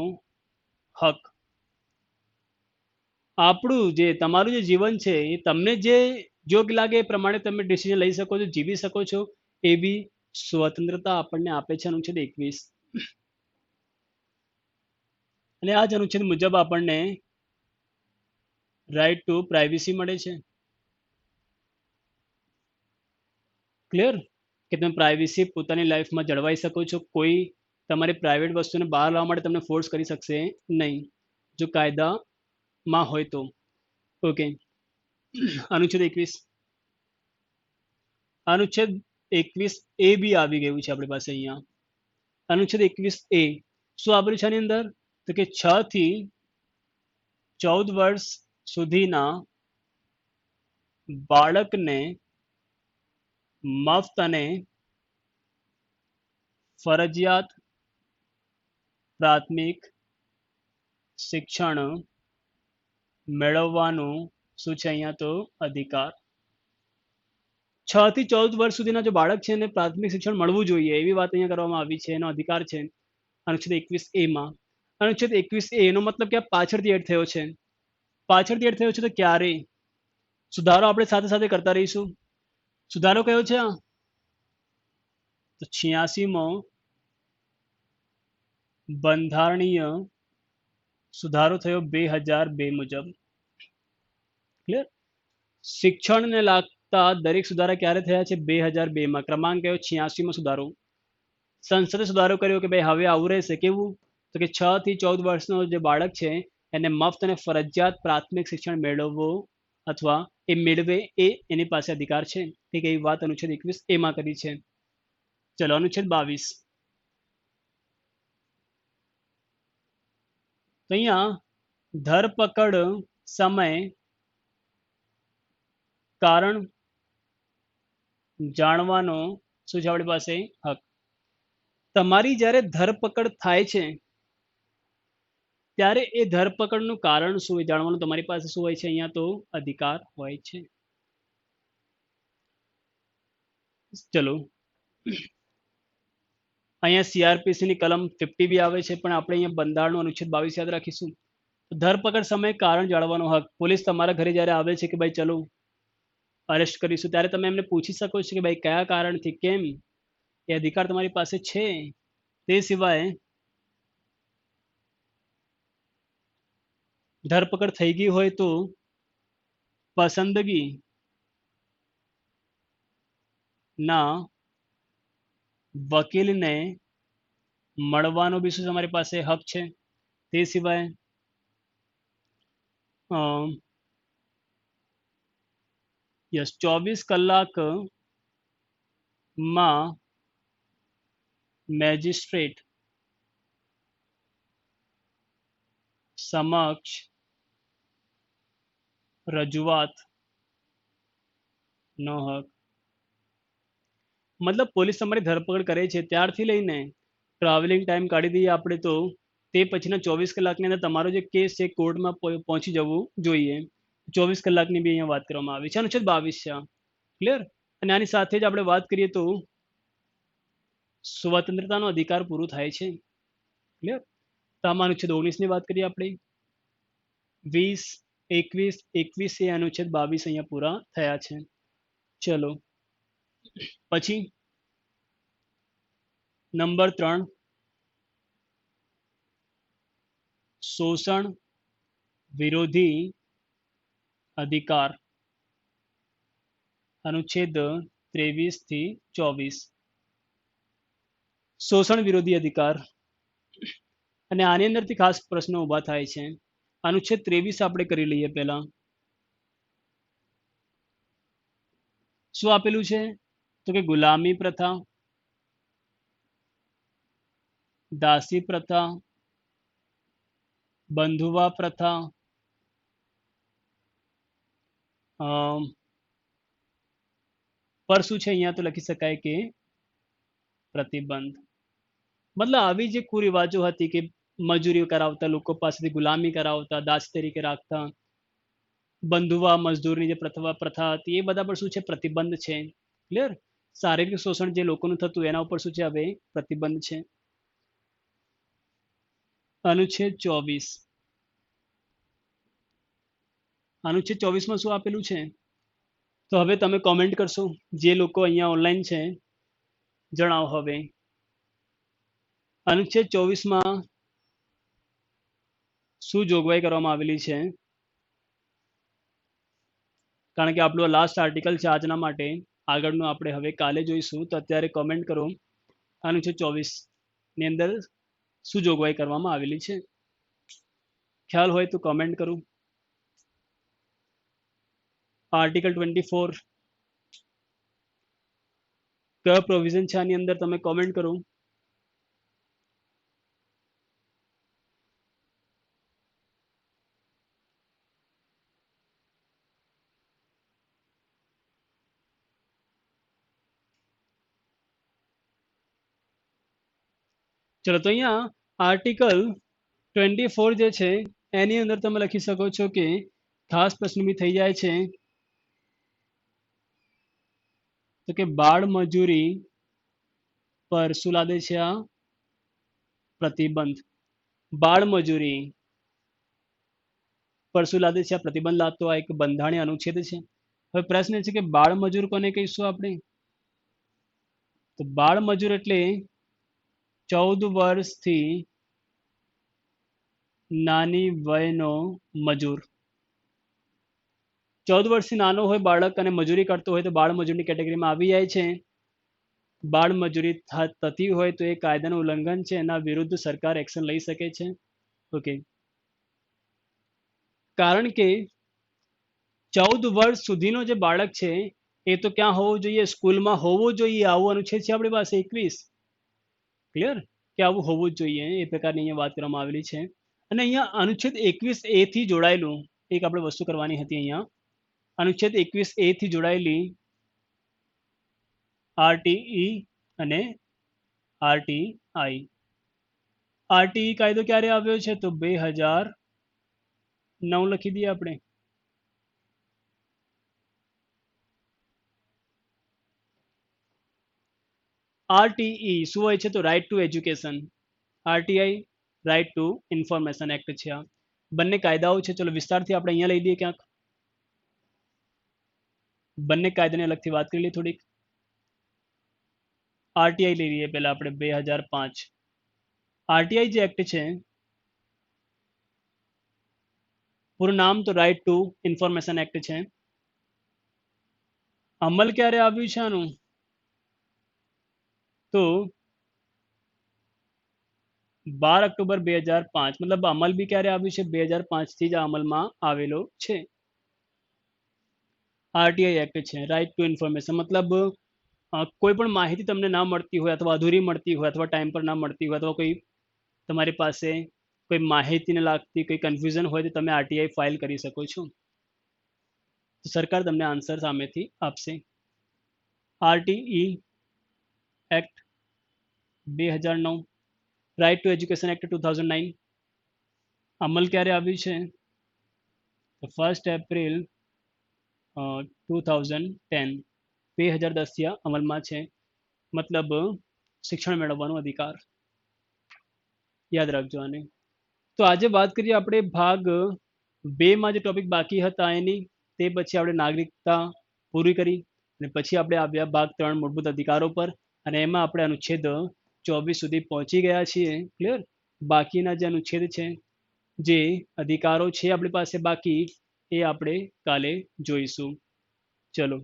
હક આપણું જે તમારું જે જીવન છે એ તમને જે યોગ્ય લાગે એ પ્રમાણે તમે ડિસિઝન લઈ શકો છો જીવી શકો છો એવી સ્વતંત્રતા આપણને આપે છે અનુચ્છેદ 21 અને આ જ અનુચ્છેદ મુજબ આપણને રાઇટ ટુ પ્રાઇવસી મળે છે ક્લિયર કે તમે પ્રાઇવસી પોતાની લાઈફમાં જળવાઈ શકો છો કોઈ તમારી પ્રાઇવેટ વસ્તુને બહાર લાવવા માટે તમને ફોર્સ કરી શકશે નહીં જો કાયદામાં હોય તો ઓકે અનુચ્છેદ 21 અનુચ્છેદ 21 એ બી આવી ગયું છે આપણી પાસે અહીંયા અનુચ્છેદ 21 એ શું આવેલું છે આની અંદર તો કે 6 થી 14 વર્ષ સુધીના બાળકને મફત અને ફરજિયાત પ્રાથમિક શિક્ષણ મેળવવાનું શું છે અહીંયા તો અધિકાર 6 થી 14 વર્ષ સુધીના જે બાળક છે એને પ્રાથમિક શિક્ષણ મળવું જોઈએ એવી વાત અહીંયા કરવામાં આવી છે એનો અધિકાર છે અનુચ્છેદ 21 એ માં અનુચ્છેદ 21 એ એનો મતલબ કે પાછળથી એડ થયો છે પાછળથી એડ થયો છે તો ક્યારે સુધારો આપણે સાથે સાથે કરતા રહીશું સુધારો કયો છે તો 86મો બંધારણીય સુધારો થયો 2002 મુજબ ક્લિયર શિક્ષણને લાગતા દરેક સુધારા ક્યારે થયા છે 2002 માં ક્રમાંક કયો 86મો સુધારો સંસદે સુધારો કર્યો કે ભાઈ હવે આવું રહેશે કેવું તો કે 6 થી 14 વર્ષનો જે બાળક છે એને મફત અને ફરજિયાત પ્રાથમિક શિક્ષણ મેળવવો અથવા એ મેળવે એ એની પાસે અધિકાર છે ઠીક એવી વાત અનુચ્છેદ 21 એમાં કરી છે ચલો અનુચ્છેદ 22 તો અહીંયા ધરપકડ સમય કારણ જાણવાનો શું છે આપણી પાસે હક તમારી જ્યારે ધરપકડ થાય છે ત્યારે એ ધરપકડનું કારણ શું એ જાણવાનું તમારી પાસે શું હોય છે અહીંયા તો અધિકાર હોય છે ચલો અહીંયા સીઆરપીસી ની કલમ 50 બી આવે છે પણ આપણે અહીંયા બંધારણનો અનુચ્છેદ 22 યાદ રાખીશું ધરપકડ સમયે કારણ જાણવાનો હક પોલીસ તમારા ઘરે જ્યારે આવે છે કે ભાઈ ચલો અરેસ્ટ કરીશું ત્યારે તમે એમને પૂછી શકો છો કે ભાઈ કયા કારણથી કેમ એ અધિકાર તમારી પાસે છે તે સિવાય ધરપકડ થઈ ગઈ હોય તો પસંદગી ના વકીલને મળવાનો બી શું તમારી પાસે હક છે તે સિવાય યસ 24 કલાકમાં મેજિસ્ટ્રેટ સમક્ષ રજૂઆત નો હક મતલબ પોલીસ તમારી ધરપકડ કરે છે ત્યારથી લઈને ટ્રાવેલિંગ ટાઈમ કાઢી દઈએ આપણે તો તે પછીના 24 કલાકની અંદર તમારો જે કેસ છે કોર્ટમાં પહોંચી જવું જોઈએ 24 કલાકની બી અહીંયા વાત કરવામાં આવી છે અનુચ્છેદ 22 છે ક્લિયર અને આની સાથે જ આપણે વાત કરીએ તો સ્વતંત્રતાનો અધિકાર પૂરો થાય છે ક્લિયર તો આમાં અનુચ્છેદ 19 ની વાત કરીએ આપણે 20 21 21 એ અનુચ્છેદ 22 અહીંયા પૂરા થયા છે ચલો પછી નંબર 3 શોષણ વિરોધી અધિકાર અનુચ્છેદ 23 થી 24 શોષણ વિરોધી અધિકાર અને આની અંદરથી ખાસ પ્રશ્નો ઊભા થાય છે અનુચ્છેદ 23 આપણે કરી લઈએ પહેલા શું આપેલું છે? તો કે ગુલામી પ્રથા, દાસી પ્રથા, બંધુવા પ્રથા, પર શું છે અહીંયા તો લખી શકાય કે પ્રતિબંધ. મતલબ આવી જે કુરિવાજો હતી કે મજૂરી કરાવતા, લોકો પાસેથી ગુલામી કરાવતા, દાસ તરીકે રાખતા, બંધુવા મજદૂરની જે પ્રથા હતી, એ બધા પર શું છે? પ્રતિબંધ છે. ક્લિયર? શારીરિક શોષણ જે લોકોનું થતું એના ઉપર શું છે? હવે પ્રતિબંધ છે. અનુચ્છેદ 24. અનુચ્છેદ 24 શું આપેલું છે? તો હવે તમે કોમેન્ટ કરશો, જે લોકો અહીંયા ઓનલાઈન છે જણાવો હવે. અનુચ્છેદ 24 શું જોગવાઈ કરવામાં આવેલી છે? કારણ કે આપણું લાસ્ટ આર્ટિકલ છે આજના માટે. આગળનું આપણે હવે કાલે જોઈશું. તો અત્યારે કોમેન્ટ કરો, અનુચ્છેદ 24 ની અંદર શું જોગવાઈ કરવામાં આવેલી છે? ખ્યાલ હોય તો કોમેન્ટ કરું. આર્ટિકલ 24 કયો પ્રોવિઝન છે આની અંદર? તમે કોમેન્ટ કરો. ચલો, તો અહીંયા આર્ટિકલ 24 જે છે એની અંદર તમે લખી શકો છો કે ખાસ પ્રશ્ન બી થઈ જાય છે તો કે બાળ મજૂરી પર શું લાદે છે? આ પ્રતિબંધ. બાળ મજૂરી પર શું લાદે છે? આ પ્રતિબંધ લાદતો આ એક બંધારણીય અનુચ્છેદ છે. હવે પ્રશ્ન એ છે કે બાળ મજૂર કોને કહીશું આપણે? તો બાળ મજૂર એટલે 14 વર્ષથી નાની વયનો મજૂર. 14 વર્ષથી નાનો હોય બાળક અને મજૂરી કરતો હોય તો બાળ મજૂરની કેટેગરીમાં આવી જાય છે. બાળ મજૂરી થતી હોય તો એ કાયદાનું ઉલ્લંઘન છે, એના વિરુદ્ધ સરકાર એક્શન લઈ શકે છે. ઓકે, કારણ કે 14 વર્ષ સુધીનો જે બાળક છે એ તો ક્યાં હોવો જોઈએ? સ્કૂલમાં હોવો જોઈએ. આવું અનુચ્છેદ છે આપણી પાસે 21. ક્લિયર? કે આવું હોવું જ જોઈએ, એ પ્રકારની અહીંયા વાત કરવામાં આવેલી છે. અને અહીંયા અનુચ્છેદ 21A થી જોડાયેલું એક આપણે વસ્તુ કરવાની હતી. અહીંયા અનુચ્છેદ 21A થી જોડાયેલી આરટીઈ અને આરટીઆઈ. આરટીઈ કાયદો ક્યારે આવ્યો છે? તો 2009 લખી દઈએ આપણે. આરટીઈ શું હોય છે? તો right to education. RTI right to information act છે. આ બંને કાયદાઓ છે. ચલો વિસ્તારથી આપણે અહીંયા લઈ લઈએ ક્યાંક. બંને કાયદાને અલગથી વાત કરી લઈએ થોડીક. આરટીઆઈ લઈ લઈએ પહેલા આપણે 2005. આરટીઆઈ જે એક્ટ છે, પૂરું નામ તો રાઇટ ટુ ઇન્ફોર્મેશન એક્ટ છે. અમલ ક્યારે આવ્યું છે આનું? તો 12 ઓક્ટોબર 2005. મતલબ અમલ બી ક્યારે આવ્યું છે? 2005 થી જ અમલમાં આવેલો છે. આરટીઆઈ એક્ટ છે, રાઇટ ટુ ઇન્ફોર્મેશન. મતલબ કોઈ પણ માહિતી તમને ના મળતી હોય અથવા અધૂરી મળતી હોય અથવા ટાઈમ પર ના મળતી હોય અથવા કોઈ તમારી પાસે કોઈ માહિતીને લાગતી કોઈ કન્ફ્યુઝન હોય તો તમે આરટીઆઈ ફાઇલ કરી શકો છો. તો સરકાર તમને આન્સર સામેથી આપશે. RTE act 2009, right to education act 2009. અમલ ક્યારે આવ્યું છે? તો 1 એપ્રિલ 2010. 2010 થી અમલમાં છે. મતલબ શિક્ષણ મેળવવાનો અધિકાર. યાદ રાખજો આને. તો આજે વાત કરીએ આપણે ભાગ 2 જે ટોપિક બાકી હતા એની. તે પછી આપણે નાગરિકતા પૂરી કરી અને પછી આપણે આવ્યા ભાગ 3 મૂળભૂત અધિકારો પર. અને એમાં આપણે અનુચ્છેદ 24 સુધી પહોંચી ગયા છીએ. ક્લિયર? બાકીના જે અનુચ્છેદ છે, જે અધિકારો છે આપણી પાસે બાકી, એ આપણે કાલે જોઈશું. ચલો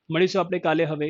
મળીશું આપણે કાલે હવે.